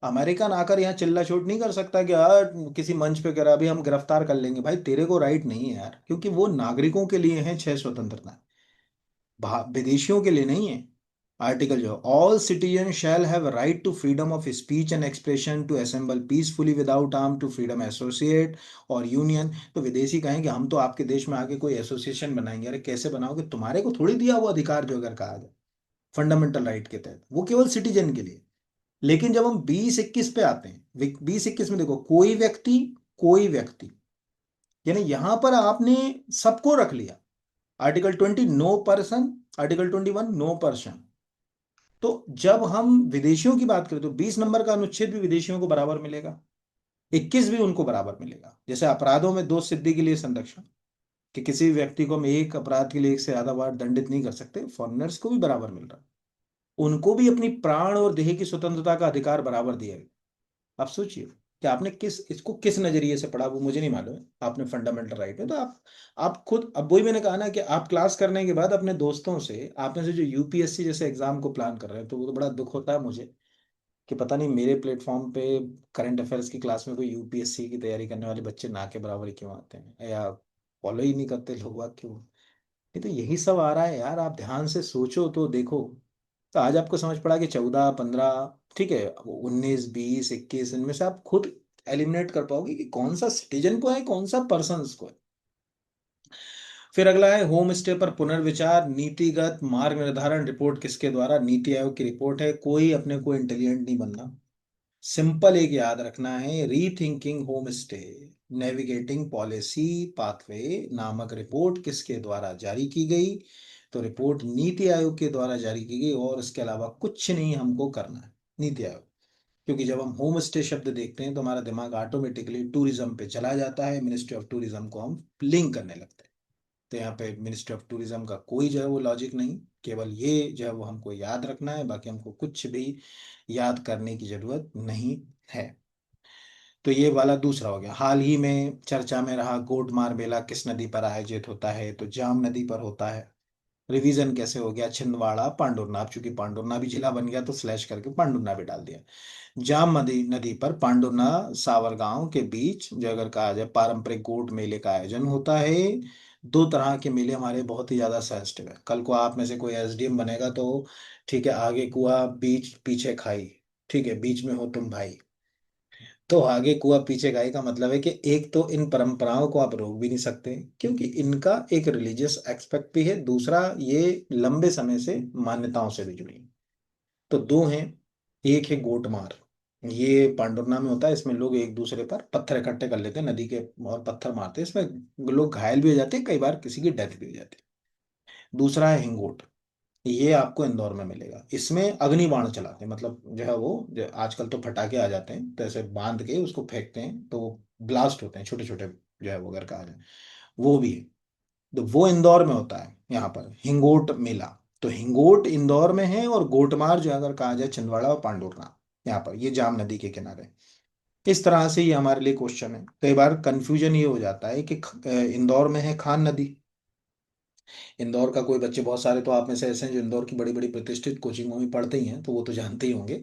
Speaker 1: अमेरिकन आकर यहाँ चिल्ला चोट नहीं कर सकता कि यार किसी मंच पे कह रहा अभी हम गिरफ्तार कर लेंगे। भाई तेरे को राइट नहीं है यार, क्योंकि वो नागरिकों के लिए हैं 6 स्वतंत्रता, विदेशियों के लिए नहीं है। आर्टिकल जो, all citizen shall have right to freedom of speech and expression, to assemble peacefully without arm, to freedom associate और यूनियन। तो विदेशी कहें कि हम तो आपके देश में आके कोई एसोसिएशन बनाएंगे, अरे कैसे बनाओगे, तुम्हारे को थोड़ी दिया वो अधिकार जो अगर कहा जाए फंडामेंटल राइट के तहत, वो केवल सिटीजन के लिए। लेकिन जब हम 20-21 पे आते हैं, 20-21 में देखो, कोई व्यक्ति यानी यहां पर आपने सबको रख लिया। Article 20 no person, article 21 no person. तो जब हम विदेशियों की बात करें तो 20 नंबर का अनुच्छेद भी विदेशियों को बराबर मिलेगा, 21 भी उनको बराबर मिलेगा। जैसे अपराधों में दोष सिद्धि के लिए संरक्षण, कि किसी भी व्यक्ति को हम एक अपराध के लिए एक से ज्यादा बार दंडित नहीं कर सकते, फॉरेनर्स को भी बराबर मिल रहा है। उनको भी अपनी प्राण और देह की स्वतंत्रता का अधिकार बराबर दिया गया। आप सोचिए कि आपने इसको किस नजरिए से पढ़ा, वो मुझे नहीं मालूम है। आपने फंडामेंटल राइट है तो आप खुद, अब वही मैंने कहा ना कि आप क्लास करने के बाद अपने दोस्तों से, आपने से जो यूपीएससी जैसे एग्जाम को प्लान कर रहे हैं, तो वो तो बड़ा दुख होता है मुझे कि पता नहीं मेरे प्लेटफॉर्म पे करंट अफेयर्स की क्लास में कोई यूपीएससी की तैयारी करने वाले बच्चे ना के बराबर ही क्यों आते हैं, या फॉलो ही नहीं करते लोग बाग क्यों। ये तो यही सब आ रहा है यार, आप ध्यान से सोचो तो देखो। तो आज आपको समझ पड़ा कि 14, 15, ठीक है, 19, 20, 21, इनमें से आप खुद एलिमिनेट कर पाओगे कि कौन सा सिटीजन को है कौन सा पर्सन को है। फिर अगला है होम स्टे पर पुनर्विचार, नीतिगत मार्ग निर्धारण रिपोर्ट किसके द्वारा? नीति आयोग की रिपोर्ट है। कोई अपने को इंटेलिजेंट नहीं बनना, सिंपल एक याद रखना है, rethinking home stay. Navigating policy pathway नामक रिपोर्ट किसके द्वारा जारी की गई? तो रिपोर्ट नीति आयोग के द्वारा जारी की गई, और इसके अलावा कुछ नहीं हमको करना है। नीति आयोग, क्योंकि जब हम होम स्टे शब्द देखते हैं तो हमारा दिमाग ऑटोमेटिकली टूरिज्म पे चला जाता है, मिनिस्ट्री ऑफ टूरिज्म को हम लिंक करने लगते हैं। तो यहाँ पे मिनिस्ट्री ऑफ टूरिज्म का कोई जो है वो लॉजिक नहीं, केवल ये जो है वो हमको याद रखना है, बाकी हमको कुछ भी याद करने की जरूरत नहीं है। तो ये वाला दूसरा हो गया। हाल ही में चर्चा में रहा गोटमार मेला किस नदी पर आयोजित होता है? तो जाम नदी पर होता है। रिवीजन कैसे हो गया? छिंदवाड़ा पांडुरना, अब चूंकि पांडुरना भी जिला बन गया तो स्लैश करके पांडुरना भी डाल दिया। जाम नदी नदी पर पांडुरना सावरगांव के बीच जो अगर कहा जाए पारंपरिक गोट मेले का आयोजन होता है। दो तरह के मेले हमारे बहुत ही ज्यादा सेंसिटिव है। कल को आप में से कोई एसडीएम बनेगा तो ठीक है, आगे कुआ बीच पीछे खाई, ठीक है, बीच में हो तुम भाई। तो आगे कुआ पीछे खाई का मतलब है कि एक तो इन परंपराओं को आप रोक भी नहीं सकते क्योंकि इनका एक रिलीजियस एक्सपेक्ट भी है, दूसरा ये लंबे समय से मान्यताओं से भी जुड़ी हैं। तो दो हैं। एक है गोटमार, ये पांडुरना में होता है। इसमें लोग एक दूसरे पर पत्थर इकट्ठे कर लेते हैं नदी के और पत्थर मारते हैं, इसमें लोग घायल भी हो जाते हैं, कई बार किसी की डेथ भी हो जाती है। दूसरा है हिंगोट, ये आपको इंदौर में मिलेगा। इसमें अग्नि बाण चलाते हैं, मतलब जो है वो जो आजकल तो पटाखे आ जाते हैं तो ऐसे बांध के उसको फेंकते हैं तो वो ब्लास्ट होते हैं छोटे छोटे, जो है वो अगर कहा जाए वो भी है। तो वो इंदौर में होता है यहाँ पर हिंगोट मेला। तो हिंगोट इंदौर में है और गोटमार जो अगर कहा जाए छिंदवाड़ा और पांडुरना, यहाँ पर ये जाम नदी के किनारे। इस तरह से ये हमारे लिए क्वेश्चन है। कई बार कंफ्यूजन ये हो जाता है कि इंदौर में है खान नदी। इंदौर का कोई बच्चे बहुत सारे तो आप में से ऐसे हैं जो इंदौर की बड़ी बड़ी प्रतिष्ठित कोचिंगों में पढ़ते ही हैं, तो वो तो जानते ही होंगे।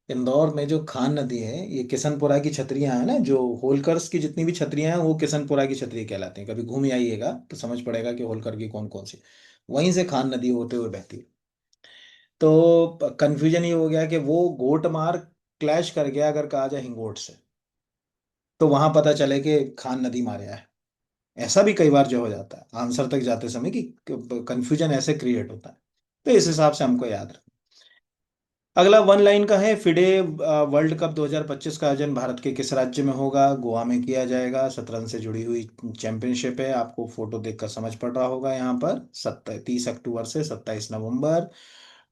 Speaker 1: इंदौर में जो खान नदी है, ये किशनपुरा की छतरियां हैं ना, जो होलकर्स की जितनी भी छतरियां हैं वो किशनपुरा की छतरी कहलाती हैं। कभी घूम ही आइएगा तो समझ पड़ेगा कि होलकर की कौन कौन सी। वहीं से खान नदी होते हुए बहती है। तो कंफ्यूजन ये हो गया कि वो गोट मार क्लैश कर गया अगर कहा जाए हिंगोट से, तो वहां पता चले कि खान नदी मारे है। ऐसा भी कई बार जो हो जाता है आंसर तक जाते समय कि कंफ्यूजन ऐसे क्रिएट होता है। तो इस हिसाब से हमको याद रखना। अगला वन लाइन का है। फिडे वर्ल्ड कप 2025 का आयोजन भारत के किस राज्य में होगा? गोवा में किया जाएगा। शतरंज से जुड़ी हुई चैंपियनशिप है, आपको फोटो देखकर समझ पड़ रहा होगा। यहाँ पर 30 अक्टूबर से 27 नवंबर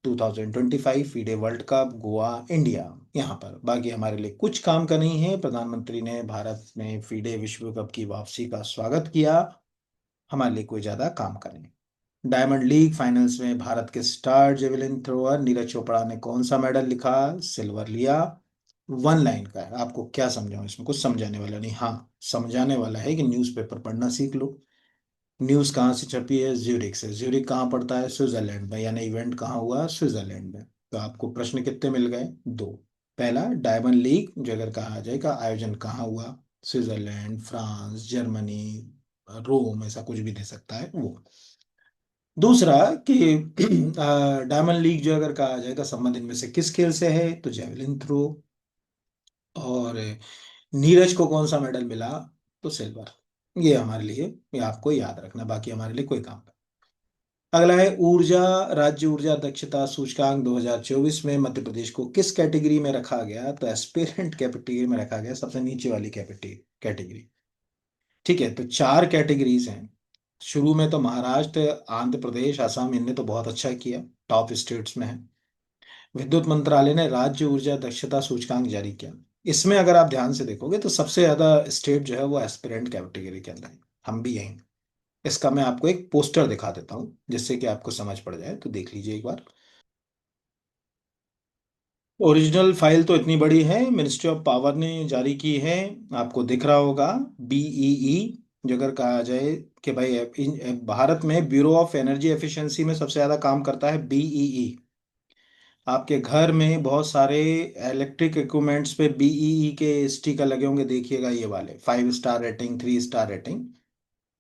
Speaker 1: 2025 FIDE world cup Goa India. यहाँ पर बाकी हमारे लिए कुछ काम का नहीं है। प्रधानमंत्री ने भारत में फीडे विश्व कप की वापसी का स्वागत किया, हमारे लिए कोई ज्यादा काम का नहीं। डायमंड लीग फाइनल्स में भारत के star javelin thrower Neeraj Chopra ने कौन सा मेडल लिखा? सिल्वर लिया। वन लाइन का है, आपको क्या समझाऊं इसमें? कुछ समझाने वाला नहीं, हाँ समझाने वाला है कि न्यूज़पेपर पढ़ना सीख लो। न्यूज़ कहाँ से छपी है? ज्यूरिक से। ज्यूरिक कहाँ पड़ता है? स्विट्जरलैंड में। यानी इवेंट कहाँ हुआ? स्विट्जरलैंड में। तो आपको प्रश्न कितने मिल गए? दो। पहला, डायमंड लीग जो अगर कहा जाए का आयोजन कहाँ हुआ? स्विट्जरलैंड, फ्रांस, जर्मनी, रोम, ऐसा कुछ भी दे सकता है वो। दूसरा कि डायमंड लीग जो अगर कहा जाएगा संबंध इनमें से किस खेल से है? तो जेवलिन थ्रो। और नीरज को कौन सा मेडल मिला? तो सिल्वर। ये हमारे लिए, ये आपको याद रखना, बाकी हमारे लिए कोई काम नहीं। अगला है ऊर्जा, राज्य ऊर्जा दक्षता सूचकांक 2024 में मध्य प्रदेश को किस कैटेगरी में रखा गया? तो एस्पिरेंट कैटेगरी में रखा गया, सबसे नीचे वाली कैटेगरी। ठीक है, तो चार कैटेगरीज हैं। शुरू में तो महाराष्ट्र, आंध्र प्रदेश, असम, इनने तो बहुत अच्छा किया, टॉप स्टेट्स में है। विद्युत मंत्रालय ने राज्य ऊर्जा दक्षता सूचकांक जारी किया। इसमें अगर आप ध्यान से देखोगे तो सबसे ज्यादा स्टेट जो है वो एस्पिरेंट कैटेगरी के अंदर है। हम भी यहीं। इसका मैं आपको एक पोस्टर दिखा देता हूँ जिससे कि आपको समझ पड़ जाए, तो देख लीजिए एक बार। ओरिजिनल फाइल तो इतनी बड़ी है, मिनिस्ट्री ऑफ पावर ने जारी की है। आपको दिख रहा होगा बीईई, जो अगर कहा जाए कि भाई भारत में ब्यूरो ऑफ एनर्जी एफिशिएंसी में सबसे ज्यादा काम करता है बीईई। आपके घर में बहुत सारे इलेक्ट्रिक इक्विपमेंट्स पे बीईई के स्टिकर लगे होंगे, देखिएगा ये वाले 5 स्टार रेटिंग, 3 स्टार रेटिंग।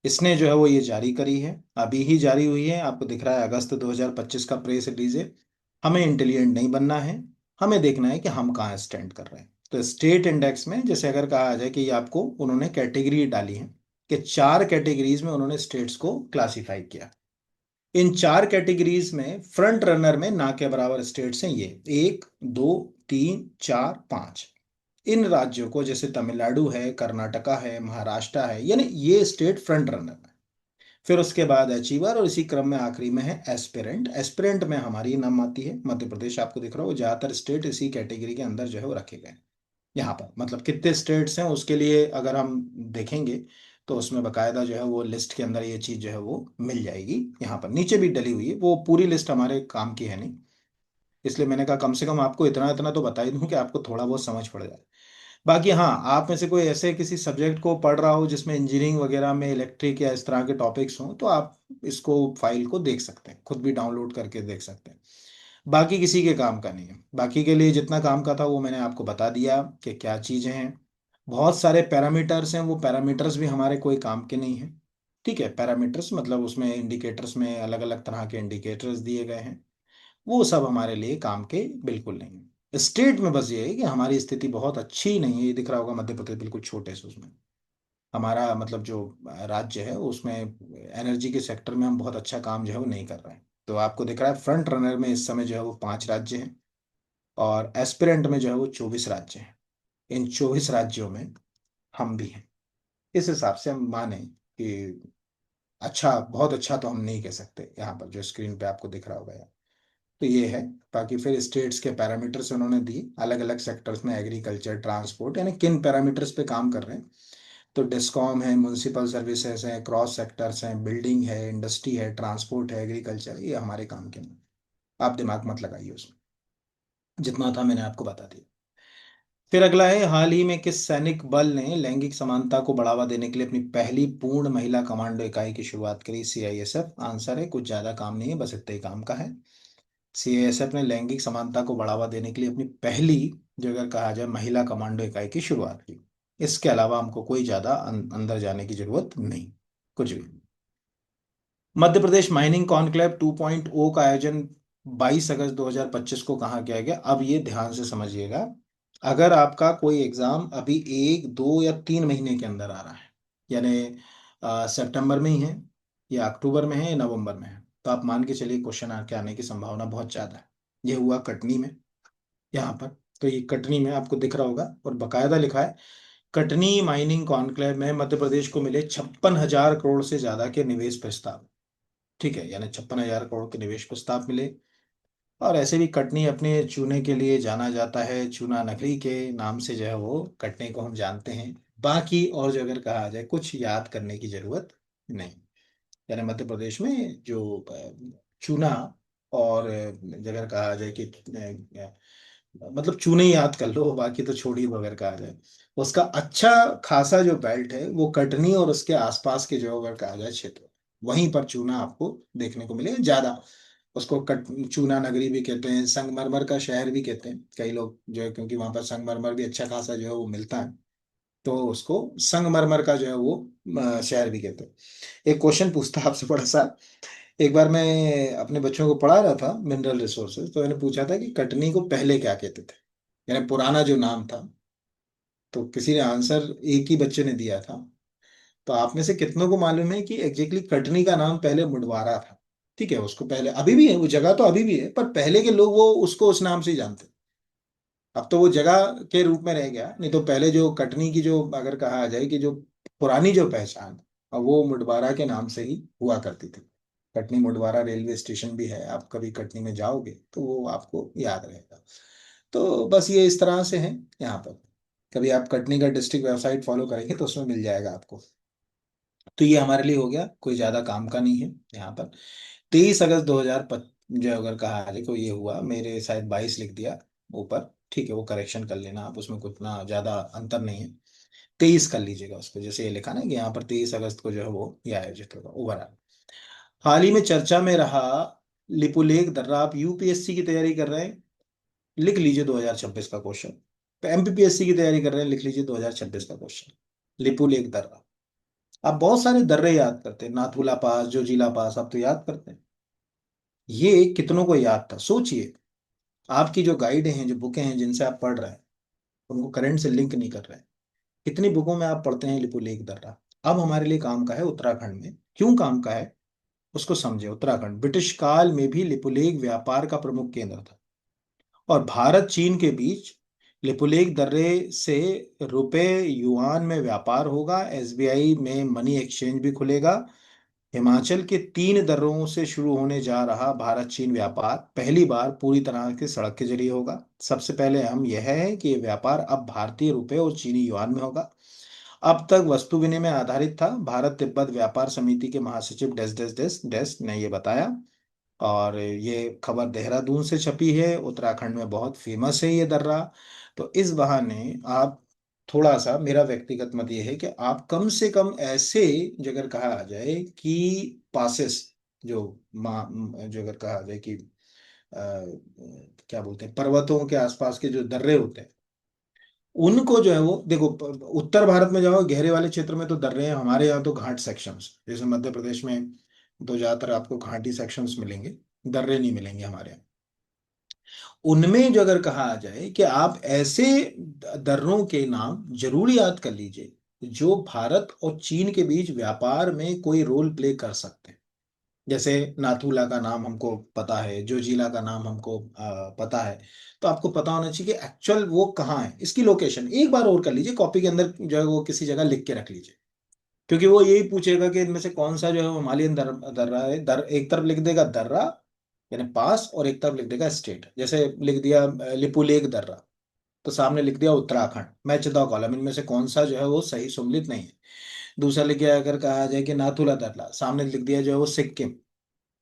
Speaker 1: इसने जो है वो ये जारी करी है, अभी ही जारी हुई है। आपको दिख रहा है अगस्त 2025 का प्रेस रिलीज है। हमें इंटेलिजेंट नहीं बनना है, हमें देखना है कि हम कहाँ स्टैंड कर रहे हैं। तो स्टेट इंडेक्स में जैसे अगर कहा जाए कि ये आपको उन्होंने कैटेगरी डाली है कि चार कैटेगरीज में उन्होंने स्टेट्स को क्लासिफाई किया। इन चार कैटेगरीज में फ्रंट रनर में ना के बराबर स्टेट्स हैं ये, 1, 2, 3, 4, 5। इन राज्यों को, जैसे तमिलनाडु है, कर्नाटका है, महाराष्ट्र है, यानी ये स्टेट फ्रंट रनर है। फिर उसके बाद अचीवर, और इसी क्रम में आखिरी में है एस्पिरेंट। एस्पिरेंट में हमारी नाम आती है मध्य प्रदेश, आपको दिख रहा हो, ज्यादातर स्टेट इसी कैटेगरी के अंदर जो है वो रखे गए हैं। यहाँ पर मतलब कितने स्टेट्स हैं उसके लिए अगर हम देखेंगे तो उसमें बकायदा जो है वो लिस्ट के अंदर ये चीज़ जो है वो मिल जाएगी। यहाँ पर नीचे भी डली हुई है, वो पूरी लिस्ट हमारे काम की है नहीं, इसलिए मैंने कहा कम से कम आपको इतना इतना तो बता ही दूं कि आपको थोड़ा बहुत समझ पड़ जाए। बाकी हाँ, आप में से कोई ऐसे किसी सब्जेक्ट को पढ़ रहा हो जिसमें इंजीनियरिंग वगैरह में इलेक्ट्रिक या इस तरह के टॉपिक्स हों, तो आप इसको फाइल को देख सकते हैं, खुद भी डाउनलोड करके देख सकते हैं। बाकी किसी के काम का नहीं है, बाकी के लिए जितना काम का था वो मैंने आपको बता दिया कि क्या चीज़ें हैं। बहुत सारे पैरामीटर्स हैं, वो पैरामीटर्स भी हमारे कोई काम के नहीं हैं। ठीक है, पैरामीटर्स मतलब उसमें इंडिकेटर्स में अलग अलग तरह के इंडिकेटर्स दिए गए हैं, वो सब हमारे लिए काम के बिल्कुल नहीं है। स्टेट में बस ये है कि हमारी स्थिति बहुत अच्छी नहीं है, ये दिख रहा होगा मध्य प्रदेश बिल्कुल छोटे से उसमें, हमारा मतलब जो राज्य है उसमें एनर्जी के सेक्टर में हम बहुत अच्छा काम जो है वो नहीं कर रहे हैं। तो आपको दिख रहा है फ्रंट रनर में इस समय जो है वो 5 राज्य हैं, और एस्पिरेंट में जो है वो 24 राज्य हैं। इन 24 राज्यों में हम भी हैं। इस हिसाब से हम माने कि अच्छा, बहुत अच्छा तो हम नहीं कह सकते, यहाँ पर जो स्क्रीन पे आपको दिख रहा होगा। तो ये है। बाकी फिर स्टेट्स के पैरामीटर्स उन्होंने दिए अलग अलग सेक्टर्स में, एग्रीकल्चर, ट्रांसपोर्ट, यानी किन पैरामीटर्स पे काम कर रहे हैं। तो डिस्कॉम है, म्यूनसिपल सर्विसेज है, क्रॉस सेक्टर्स हैं, बिल्डिंग है, इंडस्ट्री है, ट्रांसपोर्ट है, एग्रीकल्चर, ये हमारे काम के नहीं। आप दिमाग मत लगाइए उसमें, जितना था मैंने आपको बता दिया। फिर अगला है, हाल ही में किस सैनिक बल ने लैंगिक समानता को बढ़ावा देने के लिए अपनी पहली पूर्ण महिला कमांडो इकाई की शुरुआत करी? सीआईएसएफ। आंसर है, कुछ ज्यादा काम नहीं है, बस इतना ही काम का है। सीएएसएफ ने लैंगिक समानता को बढ़ावा देने के लिए अपनी पहली, जो अगर कहा जाए, महिला कमांडो इकाई की शुरुआत की। इसके अलावा हमको कोई ज्यादा अंदर जाने की जरूरत नहीं, कुछ भी। मध्य प्रदेश माइनिंग कॉन्क्लेव 2.0 का आयोजन 22 अगस्त 2025 को कहाँ किया गया? अब ये ध्यान से समझिएगा। अगर आपका कोई एग्जाम अभी 1, 2 या 3 महीने के अंदर आ रहा है, यानी सितंबर में ही है, या अक्टूबर में है, या नवंबर में है, तो आप मान के चलिए क्वेश्चन आके आने की संभावना बहुत ज्यादा है। ये हुआ कटनी में, यहाँ पर। तो ये कटनी में आपको दिख रहा होगा, और बकायदा लिखा है, कटनी माइनिंग कॉन्क्लेव में मध्य प्रदेश को मिले 56,000 करोड़ से ज्यादा के निवेश प्रस्ताव। ठीक है, यानी 56,000 करोड़ के निवेश प्रस्ताव मिले। और ऐसे भी कटनी अपने चूने के लिए जाना जाता है, चूना नगरी के नाम से जो है वो कटनी को हम जानते हैं। बाकी और जो अगर कहा जाए, कुछ याद करने की जरूरत नहीं। यानी मध्य प्रदेश में जो चूना, और अगर कहा जाए कि मतलब चूने ही याद कर लो, बाकी तो छोड़ ही दो अगर कहा जाए। उसका अच्छा खासा जो बेल्ट है वो कटनी और उसके आसपास के जो अगर कहा जाए क्षेत्र, वहीं पर चूना आपको देखने को मिलेगा ज्यादा। उसको कट चूना नगरी भी कहते हैं, संगमरमर का शहर भी कहते हैं कई लोग जो है, क्योंकि वहां पर संगमरमर भी अच्छा खासा जो है वो मिलता है, तो उसको संगमरमर का जो है वो शहर भी कहते हैं। एक क्वेश्चन पूछता आपसे बड़ा सा। एक बार मैं अपने बच्चों को पढ़ा रहा था मिनरल रिसोर्सेज, तो मैंने पूछा था कि कटनी को पहले क्या कहते थे, यानी पुराना जो नाम था। तो किसी ने आंसर, एक ही बच्चे ने दिया था। तो आप में से कितनों को मालूम है कि एग्जैक्टली कटनी का नाम पहले मुडवारा था? ठीक है, उसको पहले, अभी भी है वो जगह, तो अभी भी है, पर पहले के लोग वो उसको उस नाम से ही जानते। अब तो वो जगह के रूप में रह गया, नहीं तो पहले जो कटनी की जो अगर कहा जाए कि जो पुरानी जो पहचान, अब वो मुडवारा के नाम से ही हुआ करती थी। कटनी मुडवारा रेलवे स्टेशन भी है, आप कभी कटनी में जाओगे तो वो आपको याद रहेगा। तो बस ये इस तरह से है यहाँ पर। कभी आप कटनी का डिस्ट्रिक्ट वेबसाइट फॉलो करेंगे तो उसमें मिल जाएगा आपको। तो ये हमारे लिए हो गया, कोई ज्यादा काम का नहीं है यहाँ पर। 23 अगस्त 2000 जो अगर कहा जाए को ये हुआ, मेरे शायद 22 लिख दिया ऊपर, ठीक है, वो करेक्शन कर लेना आप, उसमें कुछ ना ज्यादा अंतर नहीं है। 23 कर लीजिएगा उसको, जैसे ये लिखा ना कि यहाँ पर 23 अगस्त को जो है वो ये आयोजित होगा ओवरऑल। हाल ही में चर्चा में रहा लिपुलेख दर्रा, आप यूपीएससी की तैयारी कर रहे हैं, लिख लीजिए 2026 का क्वेश्चन। एमपीपीएससी की तैयारी कर रहे हैं, लिख लीजिए 2026 का क्वेश्चन, लिपुलेख दर्रा। आप बहुत सारे दर्रे याद करते हैं, नाथुला पास, जोजीला पास, आप तो याद करते हैं। ये कितनों को याद था, सोचिए। आपकी जो गाइड हैं, जो बुकें हैं जिनसे आप पढ़ रहे हैं, उनको करंट से लिंक नहीं कर रहे हैं। कितनी बुकों में आप पढ़ते हैं लिपुलेख दर्रा? अब हमारे लिए काम का है उत्तराखंड में। क्यों काम का है उसको समझे। उत्तराखंड ब्रिटिश काल में भी लिपुलेख व्यापार का प्रमुख केंद्र था, और भारत चीन के बीच लिपुलेख दर्रे से रुपए युआन में व्यापार होगा, एसबीआई में मनी एक्सचेंज भी खुलेगा। हिमाचल के 3 दर्रों से शुरू होने जा रहा भारत चीन व्यापार पहली बार पूरी तरह से सड़क के जरिए होगा। सबसे पहले हम यह है कि ये व्यापार अब भारतीय रुपए और चीनी युआन में होगा। अब तक वस्तु विनिमय आधारित था। भारत तिब्बत व्यापार समिति के महासचिव डेस डेस डेस डेस ने ये बताया। और ये खबर देहरादून से छपी है, उत्तराखंड में बहुत फेमस है ये दर्रा। तो इस बहाने आप थोड़ा सा, मेरा व्यक्तिगत मत ये है कि आप कम से कम ऐसे, जो अगर कहा जाए कि पासेस, जो जो अगर कहा जाए कि क्या बोलते हैं, पर्वतों के आसपास के जो दर्रे होते हैं, उनको जो है वो देखो, उत्तर भारत में जाओ गहरे वाले क्षेत्र में तो दर्रे हैं, हमारे यहाँ तो घाट सेक्शंस, जैसे मध्य प्रदेश में तो ज्यादातर आपको घाटी सेक्शंस मिलेंगे, दर्रे नहीं मिलेंगे हमारे यहाँ। उनमें जो अगर कहा जाए कि आप ऐसे दर्रों के नाम जरूर याद कर लीजिए जो भारत और चीन के बीच व्यापार में कोई रोल प्ले कर सकते हैं। जैसे नाथूला का नाम हमको पता है, जोजिला का नाम हमको पता है। तो आपको पता होना चाहिए कि एक्चुअल वो कहाँ है, इसकी लोकेशन एक बार और कर लीजिए, कॉपी के अंदर जो है वो किसी जगह लिख के रख लीजिए। क्योंकि वो यही पूछेगा कि इनमें से कौन सा जो है वो हिमालयन दर्रा है। एक तरफ लिख देगा दर्रा यानी पास, और एक तरफ लिख देगा स्टेट। जैसे लिख दिया लिपुलेख दर्रा, तो सामने लिख दिया उत्तराखंड, मैच द कॉलम, इनमें से कौन सा जो है वो सही सुमेलित नहीं है। दूसरा लिख दिया, अगर कहा जाए कि नाथुला दर्रा, सामने लिख दिया जो है वो सिक्किम।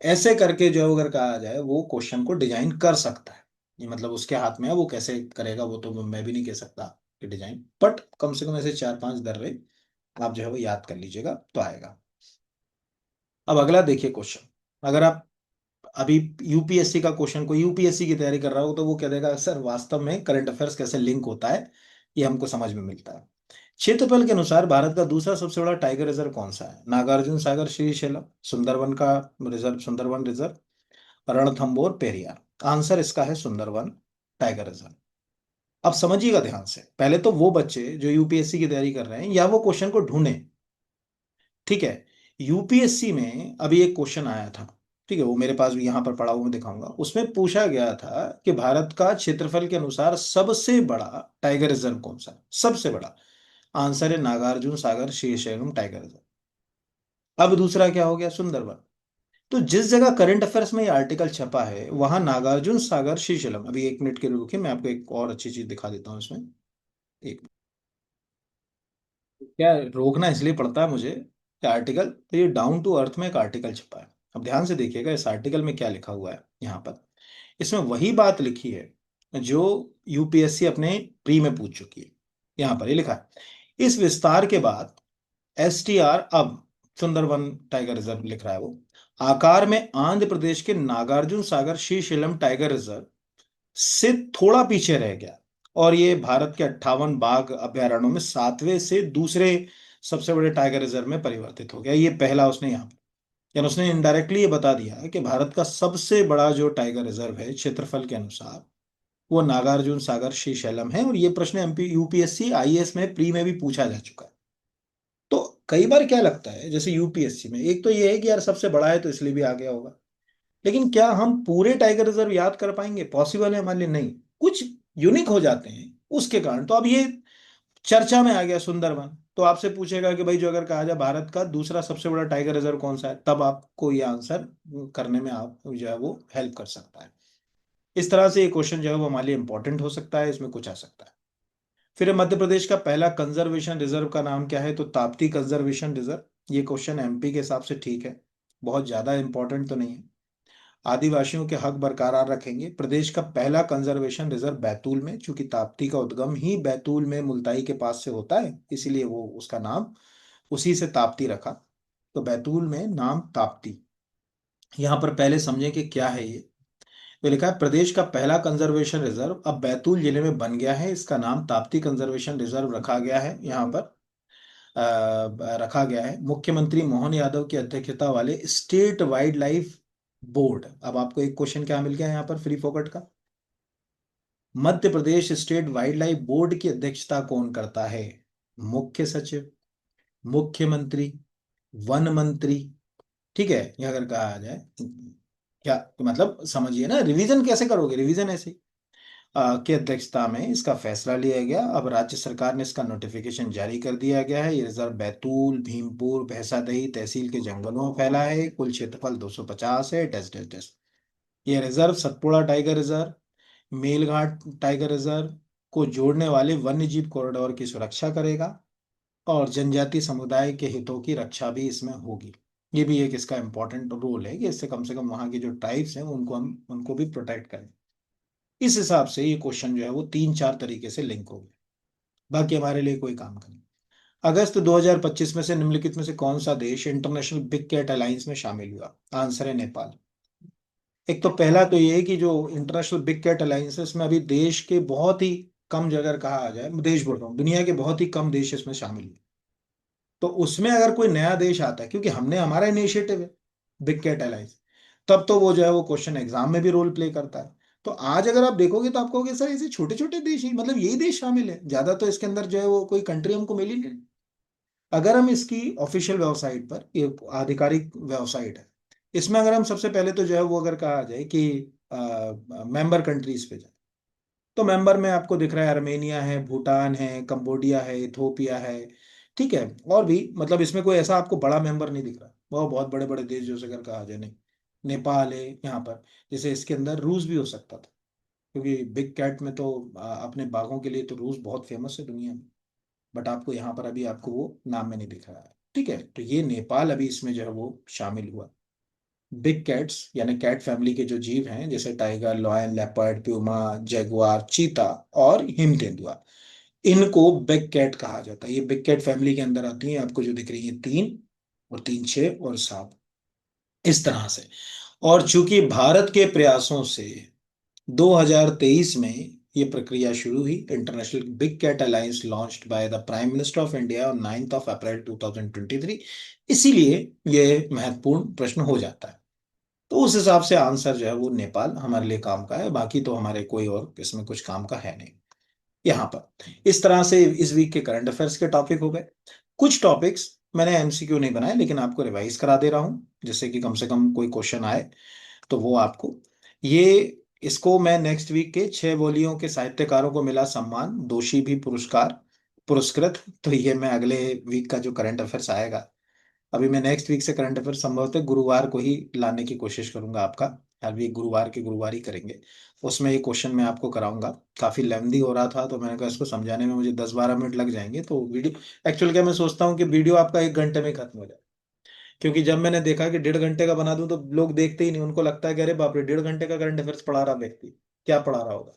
Speaker 1: ऐसे करके जो है अगर कहा जाए वो क्वेश्चन को डिजाइन कर सकता है। ये मतलब उसके हाथ में है, वो कैसे करेगा वो तो मैं भी नहीं कह सकता कि डिजाइन, बट कम से कम ऐसे 4-5 दर्रे आप जो है वो याद कर लीजिएगा तो आएगा। अब अगला देखिए क्वेश्चन। अगर आप अभी यूपीएससी का क्वेश्चन, को यूपीएससी की तैयारी कर रहा हो, तो वो कह देगा सर वास्तव में करंट अफेयर्स कैसे लिंक होता है, ये हमको समझ में मिलता है। क्षेत्रफल के अनुसार भारत का दूसरा सबसे बड़ा टाइगर रिजर्व कौन सा है? नागार्जुन सागर, श्रीशैलम, सुंदरवन का reserve, Sundarban reserve, Ranthambore, Periyar. Answer इसका है सुंदरवन टाइगर रिजर्व। अब समझिएगा ध्यान से, पहले तो वो बच्चे जो यूपीएससी की तैयारी कर रहे हैं या वो क्वेश्चन को ढूंढें, ठीक है। यूपीएससी में अभी एक क्वेश्चन आया था, ठीक है, वो मेरे पास भी यहाँ पर पढ़ा हुआ, मैं दिखाऊंगा। उसमें पूछा गया था कि भारत का क्षेत्रफल के अनुसार सबसे बड़ा टाइगर रिजर्व कौन सा है, सबसे बड़ा। आंसर है नागार्जुन सागर शीशेलम टाइगर रिजर्व। अब दूसरा क्या हो गया, सुंदरवन। तो जिस जगह करंट अफेयर्स में ये आर्टिकल छपा है वहां नागार्जुन सागर शीशेलम, अभी 1 मिनट के लिए रुकिए, मैं आपको एक और अच्छी चीज दिखा देता हूँ इसमें। एक, क्या रोकना इसलिए पड़ता है मुझे कि आर्टिकल, तो ये डाउन टू अर्थ में एक आर्टिकल छपा है। अब ध्यान से देखिएगा इस आर्टिकल में क्या लिखा हुआ है यहाँ पर। इसमें वही बात लिखी है जो यूपीएससी अपने प्री में पूछ चुकी है। यहाँ पर ये लिखा है, इस विस्तार के बाद एसटीआर अब सुंदरवन टाइगर रिजर्व लिख रहा है वो, आकार में आंध्र प्रदेश के नागार्जुन सागर श्रीशैलम टाइगर रिजर्व से थोड़ा पीछे रह गया। और ये भारत के 58 बाघ अभयारण्यों में सातवें से दूसरे सबसे बड़े टाइगर रिजर्व में परिवर्तित हो गया। ये पहला उसने यहाँ, यानी उसने इनडायरेक्टली ये बता दिया है कि भारत का सबसे बड़ा जो टाइगर रिजर्व है क्षेत्रफल के अनुसार, वो नागार्जुन सागर श्रीशैलम है। और ये प्रश्न एमपी यूपीएससी आईएएस में प्री में भी पूछा जा चुका है। तो कई बार क्या लगता है, जैसे यूपीएससी में एक तो ये है कि यार सबसे बड़ा है तो इसलिए भी आ गया होगा, लेकिन क्या हम पूरे टाइगर रिजर्व याद कर पाएंगे? पॉसिबल है हमारे लिए? नहीं, कुछ यूनिक हो जाते हैं उसके कारण। तो अब ये चर्चा में आ गया सुंदरवन, तो आपसे पूछेगा कि भाई जो अगर कहा जाए भारत का दूसरा सबसे बड़ा टाइगर रिजर्व कौन सा है, तब आपको ये आंसर करने में आप जो है वो हेल्प कर सकता है। इस तरह से ये क्वेश्चन जो है वो हमारे लिए इंपॉर्टेंट हो सकता है, इसमें कुछ आ सकता है। फिर मध्य प्रदेश का पहला कंजर्वेशन रिजर्व का नाम क्या है? तो ताप्ती कंजर्वेशन रिजर्व। ये क्वेश्चन एमपी के हिसाब से ठीक है, बहुत ज्यादा इंपॉर्टेंट तो नहीं है। आदिवासियों के हक बरकरार रखेंगे। प्रदेश का पहला कंजर्वेशन रिजर्व बैतूल में, चूंकि ताप्ती का उद्गम ही बैतूल में मुल्ताई के पास से होता है, इसीलिए वो उसका नाम उसी से ताप्ती रखा। तो बैतूल में नाम ताप्ती। यहाँ पर पहले समझें कि क्या है ये। तो लिखा है, प्रदेश का पहला कंजर्वेशन रिजर्व अब बैतूल जिले में बन गया है, इसका नाम ताप्ती कंजर्वेशन रिजर्व रखा गया है। यहाँ पर रखा गया है मुख्यमंत्री मोहन यादव की अध्यक्षता वाले स्टेट वाइल्ड लाइफ बोर्ड। अब आपको एक क्वेश्चन क्या मिल गया यहाँ पर फ्री फोकट का, Madhya Pradesh state wild life board की अध्यक्षता कौन करता है? मुख्य सचिव, मुख्यमंत्री, वन मंत्री। ठीक है, ये अगर कहा जाए क्या, तो मतलब समझिए ना, रिवीजन कैसे करोगे, रिवीजन ऐसे ही। की अध्यक्षता में इसका फैसला लिया गया। अब राज्य सरकार ने इसका नोटिफिकेशन जारी कर दिया गया है। ये रिजर्व बैतूल, भीमपुर, भैंसादही तहसील के जंगलों में फैला है। कुल क्षेत्रफल 250 है। Dash dash dash. ये reserve Satpura tiger reserve, Melghat tiger reserve को जोड़ने वाले वन्य जीव कॉरिडोर की सुरक्षा करेगा, और जनजाति समुदाय के हितों की रक्षा भी इसमें होगी। ये भी एक इसका इम्पोर्टेंट रोल है कि इससे कम से कम वहाँ के जो ट्राइब्स हैं उनको हम उनको भी प्रोटेक्ट करें। इस हिसाब से ये क्वेश्चन जो है वो 3-4 तरीके से लिंक हो गए। बाकी हमारे लिए कोई काम का नहीं। अगस्त 2025 में से निम्नलिखित में से कौन सा देश इंटरनेशनल बिग कैट अलायंस में शामिल हुआ? आंसर है नेपाल। एक तो पहला तो ये है कि जो इंटरनेशनल बिग कैट अलायंस है इसमें अभी देश के बहुत ही कम, जगह कहा आ जाए, देश बोल रहा हूँ, दुनिया के बहुत ही कम देश इसमें शामिल हुए। तो उसमें अगर कोई नया देश आता है, क्योंकि हमने हमारा इनिशिएटिव है बिग कैट अलायंस, तब तो वो जो है वो क्वेश्चन एग्जाम में भी रोल प्ले करता है। तो आज अगर आप देखोगे तो आप कहोगे सर ऐसे छोटे छोटे देश ही, मतलब यही देश शामिल है, ज्यादा तो इसके अंदर जो है वो कोई कंट्री हमको मिली नहीं। अगर हम इसकी ऑफिशियल वेबसाइट पर, ये आधिकारिक वेबसाइट है, इसमें अगर हम सबसे पहले तो जो है वो अगर कहा जाए कि मेंबर कंट्रीज पे जाए, तो मेंबर में आपको दिख रहा है अर्मेनिया है, भूटान है, कंबोडिया है, इथोपिया है। ठीक है। और भी, मतलब इसमें कोई ऐसा आपको बड़ा मेंबर नहीं दिख रहा, वो बहुत बड़े बड़े देश जो अगर कहा जाए, नहीं। नेपाल है यहाँ पर। जैसे इसके अंदर रूस भी हो सकता था, क्योंकि बिग कैट में तो अपने बाघों के लिए तो रूस बहुत फेमस है दुनिया में। बट आपको यहाँ पर अभी आपको वो नाम में नहीं दिख रहा है। ठीक है, तो ये नेपाल अभी इसमें जो है वो शामिल हुआ। बिग कैट्स यानी कैट फैमिली के जो जीव हैं, जैसे tiger, lion, leopard, Puma, Jaguar, चीता और हिम तेंदुआ, इनको बिग कैट कहा जाता है। ये बिग कैट फैमिली के अंदर आती है। आपको जो दिख रही है 3 और 3, 6 और 7, इस तरह से। और चूंकि भारत के प्रयासों से 2023 में ये प्रक्रिया शुरू हुई, international big cat alliance launched by the prime minister of India on 9 April 2023, इसीलिए ये महत्वपूर्ण प्रश्न हो जाता है। तो उस हिसाब से आंसर जो है वो नेपाल हमारे लिए काम का है। बाकी तो हमारे कोई और इसमें कुछ काम का है नहीं यहाँ पर। इस तरह से इस वीक के करंट अफेयर्स के टॉपिक हो गए। कुछ टॉपिक्स मैंने एमसीक्यू नहीं बनाए, लेकिन आपको रिवाइज करा दे रहा हूँ, जिससे कि कम से कम कोई क्वेश्चन आए तो वो आपको ये। इसको मैं नेक्स्ट वीक के 6 बोलियों के साहित्यकारों को मिला सम्मान, दोषी भी पुरस्कार पुरस्कृत, तो ये मैं अगले वीक का जो करंट अफेयर्स आएगा, अभी मैं नेक्स्ट वीक से करंट अफेयर संभवतः गुरुवार को ही लाने की कोशिश करूंगा आपका। हर वीक गुरुवार के गुरुवार ही करेंगे। उसमें ये क्वेश्चन मैं आपको कराऊंगा। काफी लेंदी हो रहा था तो मैंने कहा इसको समझाने में मुझे 10-12 मिनट लग जाएंगे, तो वीडियो एक्चुअल क्या मैं सोचता हूँ कि वीडियो आपका 1 घंटे में खत्म हो जाए। क्योंकि जब मैंने देखा कि 1.5 घंटे का बना दूं तो लोग देखते ही नहीं, उनको लगता है कि अरे बाप रे 1.5 घंटे का करंट अफेयर्स पढ़ा रहा व्यक्ति, क्या पढ़ा रहा होगा।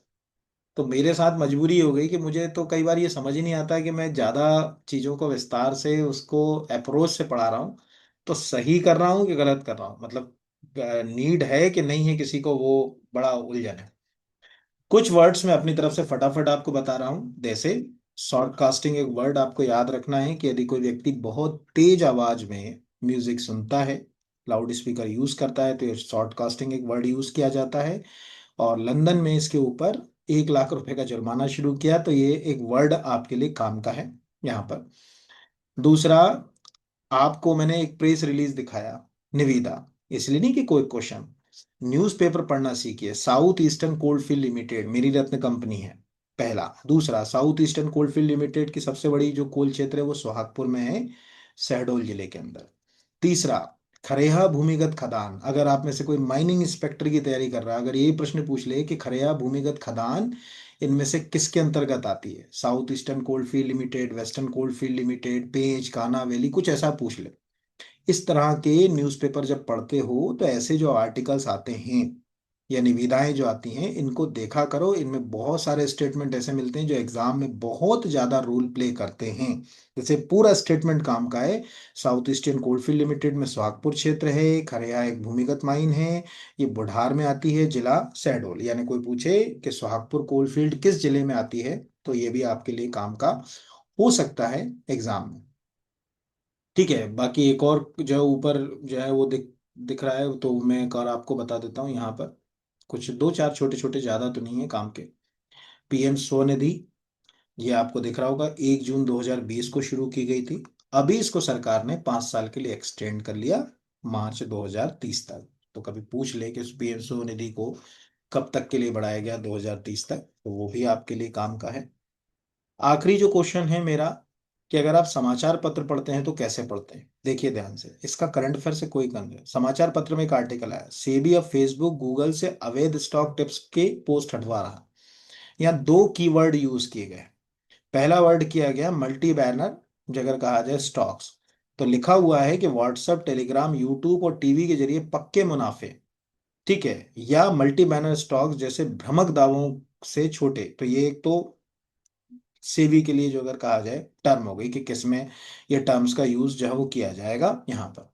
Speaker 1: तो मेरे साथ मजबूरी हो गई कि मुझे तो कई बार ये समझ ही नहीं आता कि मैं ज्यादा चीजों को विस्तार से उसको अप्रोच से पढ़ा रहा हूँ, तो सही कर रहा हूँ कि गलत कर रहा हूँ, मतलब नीड है कि नहीं है, किसी को वो बड़ा उलझन है। कुछ वर्ड्स मैं अपनी तरफ से फटाफट आपको बता रहा हूँ। जैसे शॉर्ट कास्टिंग, एक वर्ड आपको याद रखना है कि यदि कोई व्यक्ति बहुत तेज आवाज में म्यूजिक सुनता है, लाउड स्पीकर यूज करता है, तो ये शॉर्ट कास्टिंग एक वर्ड यूज किया जाता है। और लंदन में इसके ऊपर 1 लाख रुपए का जुर्माना शुरू किया, तो ये एक वर्ड आपके लिए काम का है यहाँ पर। दूसरा, आपको मैंने एक प्रेस रिलीज दिखाया, निविदा, इसलिए नहीं कि कोई क्वेश्चन। न्यूज़पेपर पढ़ना सीखिए। साउथ ईस्टर्न कोलफील्ड लिमिटेड मेरी रत्न कंपनी है, पहला। दूसरा, साउथ ईस्टर्न कोलफील्ड लिमिटेड की सबसे बड़ी जो कोल क्षेत्र है वो सोहागपुर में है, शहडोल जिले के अंदर। तीसरा, खरेहा भूमिगत खदान, अगर आप में से कोई माइनिंग इंस्पेक्टर की तैयारी कर रहा है, अगर ये प्रश्न पूछ ले कि खरेहा भूमिगत खदान इनमें से किसके अंतर्गत आती है, south eastern coalfield limited, western coalfield limited, Pench, Kanha valley, कुछ ऐसा पूछ ले। इस तरह के न्यूज़पेपर जब पढ़ते हो तो ऐसे जो आर्टिकल्स आते हैं या निविदाएं जो आती हैं, इनको देखा करो। इनमें बहुत सारे स्टेटमेंट ऐसे मिलते हैं जो एग्जाम में बहुत ज्यादा रोल प्ले करते हैं। जैसे पूरा स्टेटमेंट काम का है, साउथ ईस्टर्न कोलफील्ड लिमिटेड में सोहागपुर क्षेत्र है, खरेया एक भूमिगत माइन है, ये बुढ़ार में आती है, जिला शहडोल। यानी कोई पूछे कि सोहागपुर कोलफील्ड किस जिले में आती है, तो ये भी आपके लिए काम का हो सकता है एग्जाम में। ठीक है। बाकी एक और जो है ऊपर जो है वो दिख दिख रहा है, तो मैं एक और आपको बता देता हूँ यहाँ पर। कुछ 2-4 छोटे छोटे, ज्यादा तो नहीं है काम के। पीएम स्वनिधि, ये आपको दिख रहा होगा, 1 जून 2020 को शुरू की गई थी। अभी इसको सरकार ने 5 साल के लिए एक्सटेंड कर लिया, मार्च 2030 तक। तो कभी पूछ ले कि पीएम स्वनिधि को कब तक के लिए बढ़ाया गया, 2030 तक, तो वो भी आपके लिए काम का है। आखिरी जो क्वेश्चन है मेरा, कि अगर आप समाचार पत्र पढ़ते हैं तो कैसे पढ़ते हैं, देखिए ध्यान से, इसका करंट अफेयर से कोई कंसर्न नहीं। समाचार पत्र में एक आर्टिकल आया, सेबी अब फेसबुक गूगल से अवैध स्टॉक टिप्स के पोस्ट हटवा रहा। यहाँ दो कीवर्ड यूज किए गए। पहला वर्ड किया गया मल्टी बैनर, अगर कहा जाए स्टॉक्स, तो लिखा हुआ है कि व्हाट्सएप, टेलीग्राम, यूट्यूब और टीवी के जरिए पक्के मुनाफे, ठीक है, या मल्टी बैनर स्टॉक्स जैसे भ्रामक दावों से छोटे। तो ये एक तो सेबी के लिए जो अगर कहा जाए टर्म हो गई कि किसमें ये टर्म्स का यूज जो है वो किया जाएगा यहाँ पर।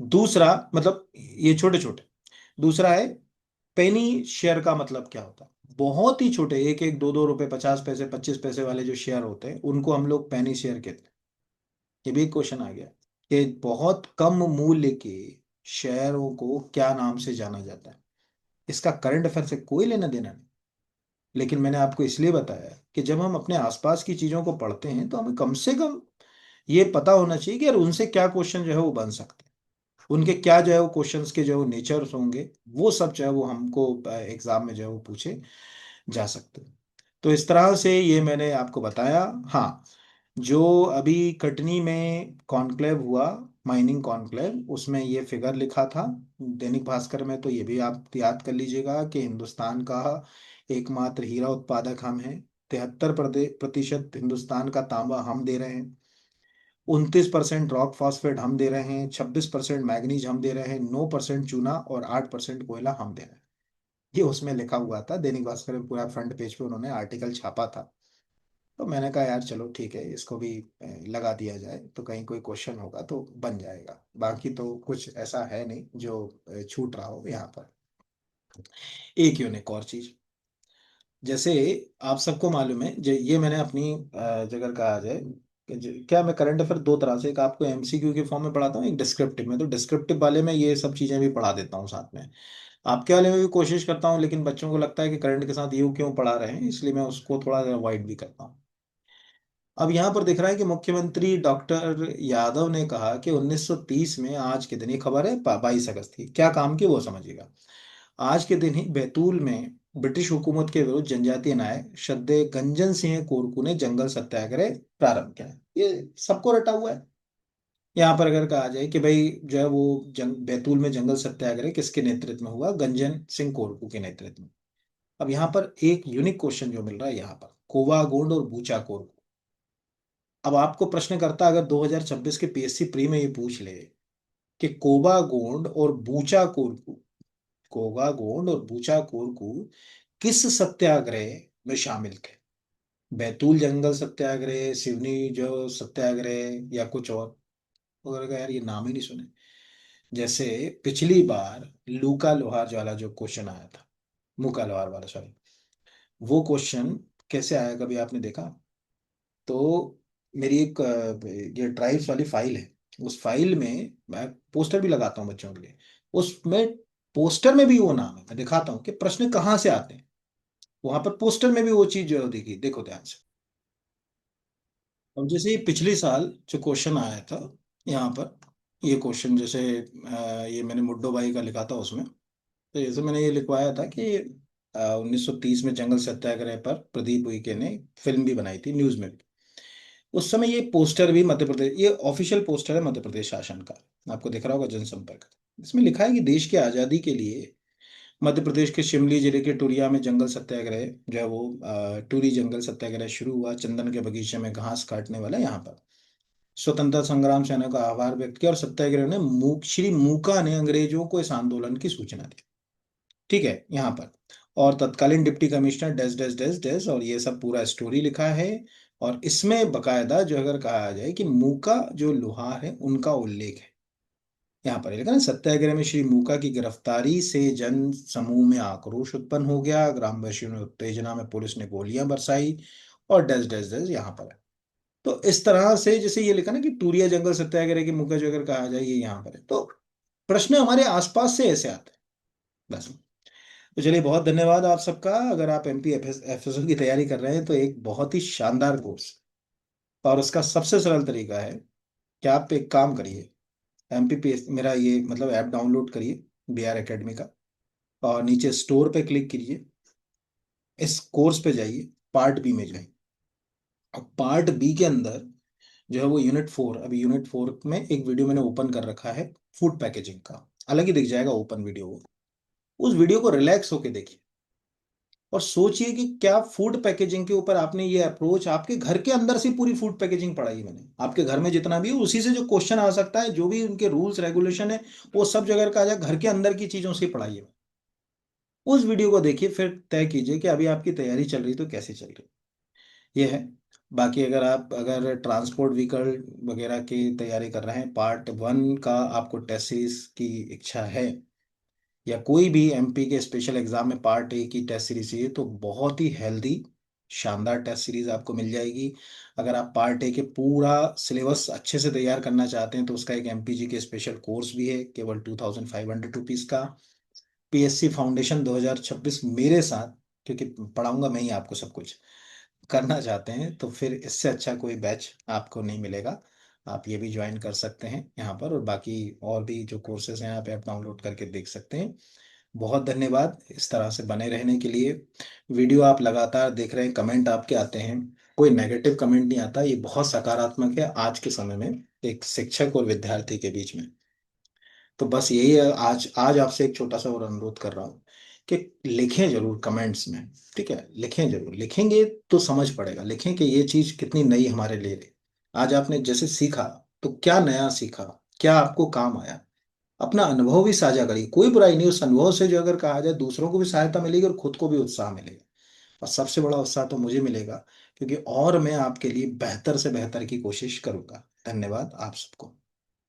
Speaker 1: दूसरा मतलब ये छोटे छोटे। दूसरा है पेनी शेयर, का मतलब क्या होता है, बहुत ही छोटे, एक एक दो दो रुपए, 50 पैसे 25 पैसे वाले जो शेयर होते हैं उनको हम लोग पेनी शेयर कहते हैं। ये भी एक क्वेश्चन आ गया कि बहुत कम मूल्य के शेयरों को क्या नाम से जाना जाता है। इसका करंट अफेयर से कोई लेना देना नहीं, लेकिन मैंने आपको इसलिए बताया कि जब हम अपने आसपास की चीजों को पढ़ते हैं तो हमें कम से कम ये पता होना चाहिए कि यार उनसे क्या क्वेश्चन जो है वो बन सकते हैं, उनके क्या जो है वो क्वेश्चंस के जो नेचर्स होंगे, वो सब जो है वो हमको एग्जाम में जो है वो पूछे जा सकते हैं। तो इस तरह से ये मैंने आपको बताया। हाँ, जो अभी कटनी में कॉन्क्लेव हुआ, माइनिंग कॉन्क्लेव, उसमें ये फिगर लिखा था दैनिक भास्कर में, तो ये भी आप याद कर लीजिएगा कि हिंदुस्तान का एकमात्र हीरा उत्पादक हम हैं। 73% हिंदुस्तान का तांबा हम दे रहे हैं, 29% रॉक फॉस्फेट हम दे रहे हैं, 26% मैग्नीज हम दे रहे हैं, 9% चूना और 8% कोयला हम दे रहे हैं। ये उसमें लिखा हुआ था दैनिक भास्कर में, पूरा फ्रंट पेज पे उन्होंने आर्टिकल छापा था। तो मैंने कहा यार चलो ठीक है, इसको भी लगा दिया जाए, तो कहीं कोई क्वेश्चन होगा तो बन जाएगा। बाकी तो कुछ ऐसा है नहीं जो छूट रहा हो यहाँ पर। एक यूनिक और चीज, जैसे आप सबको मालूम है, ये मैंने अपनी जगह कहा जाए कि क्या मैं करंट अफेयर दो तरह से, एक आपको एमसीक्यू के फॉर्म में पढ़ाता हूँ, एक डिस्क्रिप्टिव में। तो डिस्क्रिप्टिव वाले में ये सब चीजें भी पढ़ा देता हूँ साथ में, आपके वाले में भी कोशिश करता हूँ, लेकिन बच्चों को लगता है कि करंट के साथ ये क्यों पढ़ा रहे हैं, इसलिए मैं उसको थोड़ा अवॉइड भी करता हूँ। अब यहाँ पर दिख रहा है कि मुख्यमंत्री डॉक्टर यादव ने कहा कि 1930 में आज के दिन, ये खबर है 22 अगस्त की, क्या काम की वो समझिएगा। आज के दिन ही बैतूल में ब्रिटिश हुकूमत के विरुद्ध जनजातीय नायक श्रद्धेय गंजन सिंह कोरकू ने जंगल सत्याग्रह प्रारंभ किया। ये सबको रटा हुआ है। यहाँ पर अगर कहा जाए कि भाई जो है वो बैतूल में जंगल सत्याग्रह किसके नेतृत्व में हुआ, गंजन सिंह कोरकू के नेतृत्व में। अब यहाँ पर एक यूनिक क्वेश्चन जो मिल रहा है यहाँ पर, कोवा गोंड और बूचा कोरकू। अब आपको प्रश्न करता, अगर 2026 के पीएससी प्री में ये पूछ ले कि कोबा गोंड और बूचा कोरकू, कोबा गोंड और बूचा कोरकू किस सत्याग्रह में शामिल थे, बैतूल जंगल सत्याग्रह, सिवनी जो सत्याग्रह, या कुछ और, अगर यार ये नाम ही नहीं सुने। जैसे पिछली बार लूका लोहार वाला जो क्वेश्चन आया था, मुका लोहार वाला सॉरी, वो क्वेश्चन कैसे आया कभी आपने देखा? तो मेरी एक ये ड्राइव्स वाली फाइल है, उस फाइल में मैं पोस्टर भी लगाता हूँ बच्चों के लिए, उसमें पोस्टर में भी वो नाम है, मैं दिखाता हूँ कि प्रश्न कहाँ से आते हैं। वहां पर पोस्टर में भी वो चीज जो है देखी, देखो ध्यान से। अब जैसे ये पिछले साल जो क्वेश्चन आया था यहाँ पर, ये क्वेश्चन जैसे ये मैंने मुड्डो भाई का लिखा था उसमें, तो जैसे मैंने ये लिखवाया था कि 1930 में जंगल सत्याग्रह पर प्रदीप उइके ने फिल्म भी बनाई थी, न्यूज में भी। उस समय ये पोस्टर भी मध्य प्रदेश, ये ऑफिशियल पोस्टर है मध्य प्रदेश शासन का, आपको दिख रहा होगा जनसंपर्क। इसमें लिखा है कि देश की आज़ादी के लिए मध्य प्रदेश के शिमली जिले के टुरिया में जंगल सत्याग्रह जो है वो टूरी जंगल सत्याग्रह शुरू हुआ, चंदन के बगीचे में घास काटने वाला यहाँ पर। स्वतंत्रता संग्राम सेना का आभार व्यक्त किया, और सत्याग्रह ने श्री मूका ने अंग्रेजों को इस आंदोलन की सूचना दी, ठीक है यहाँ पर। और तत्कालीन deputy commissioner dash dash dash dash, और ये सब पूरा स्टोरी लिखा है। और इसमें बकायदा जो अगर कहा जाए कि मूका जो लोहार है उनका उल्लेख है यहाँ पर, लिखा ना, सत्याग्रह में श्री मूका की गिरफ्तारी से जन समूह में आक्रोश उत्पन्न हो गया, ग्रामवासियों ने उत्तेजना में पुलिस ने गोलियां बरसाई, और डैश डैश डैश यहाँ पर है। तो इस तरह से जैसे ये लिखा ना कि टूरिया जंगल सत्याग्रह की मूका जो अगर कहा जाए ये यहाँ पर है, तो प्रश्न हमारे आसपास से ऐसे आते हैं बस। तो चलिए, बहुत धन्यवाद आप सबका। अगर आप एमपी एफएसओ की तैयारी कर रहे हैं तो एक बहुत ही शानदार कोर्स, और उसका सबसे सरल तरीका है कि आप एक काम करिए, एमपीपीएस मेरा ये मतलब ऐप डाउनलोड करिए, बीआर एकेडमी का, और नीचे स्टोर पे क्लिक कीजिए, इस कोर्स पे जाइए, पार्ट बी में जाइए। अब पार्ट बी के अंदर जो है वो यूनिट 4, अभी यूनिट 4 में एक वीडियो मैंने ओपन कर रखा है फूड पैकेजिंग का, अलग ही दिख जाएगा ओपन वीडियो वो। उस वीडियो को रिलैक्स होके देखिए और सोचिए कि क्या फूड पैकेजिंग के ऊपर आपने ये अप्रोच, आपके घर के अंदर से पूरी फूड पैकेजिंग पढ़ाई है मैंने, आपके घर में जितना भी है उसी से जो क्वेश्चन आ सकता है, जो भी उनके रूल्स रेगुलेशन है, वो सब जगह का आ जाए, घर के अंदर की चीजों से पढ़ाई है। उस वीडियो को देखिए, फिर तय कीजिए कि अभी आपकी तैयारी चल रही तो कैसे चल रही। ये है। बाकी अगर आप अगर ट्रांसपोर्ट व्हीकल वगैरह की तैयारी कर रहे हैं, पार्ट 1 का आपको टेस्ट सीरीज की इच्छा है, या कोई भी एमपी के स्पेशल एग्जाम में पार्ट 1 की टेस्ट सीरीज चाहिए, तो बहुत ही हेल्दी शानदार टेस्ट सीरीज आपको मिल जाएगी। अगर आप पार्ट 1 के पूरा सिलेबस अच्छे से तैयार करना चाहते हैं तो उसका एक एमपीजी के स्पेशल कोर्स भी है, केवल 2500 रुपीज का, पीएससी फाउंडेशन 2026 मेरे साथ, क्योंकि पढ़ाऊंगा मैं ही आपको सब कुछ। करना चाहते हैं तो फिर इससे अच्छा कोई बैच आपको नहीं मिलेगा। आप ये भी ज्वाइन कर सकते हैं यहाँ पर, और बाकी और भी जो कोर्सेज हैं यहाँ पे आप डाउनलोड करके देख सकते हैं। बहुत धन्यवाद इस तरह से बने रहने के लिए। वीडियो आप लगातार देख रहे हैं, कमेंट आपके आते हैं, कोई नेगेटिव कमेंट नहीं आता, ये बहुत सकारात्मक है आज के समय में एक शिक्षक और विद्यार्थी के बीच में। तो बस यही है, आज आज आपसे एक छोटा सा और अनुरोध कर रहा हूँ कि लिखें जरूर कमेंट्स में। ठीक है, लिखें जरूर, लिखेंगे तो समझ पड़ेगा, लिखें कि ये चीज कितनी नई हमारे लिए थी। आज आपने जैसे सीखा, तो क्या नया सीखा, क्या आपको काम आया, अपना अनुभव भी साझा करिए, कोई बुराई नहीं उस अनुभव से, जो अगर कहा जाए दूसरों को भी सहायता मिलेगी और खुद को भी उत्साह मिलेगा। और सबसे बड़ा उत्साह तो मुझे मिलेगा, क्योंकि और मैं आपके लिए बेहतर से बेहतर की कोशिश करूंगा। धन्यवाद आप सबको।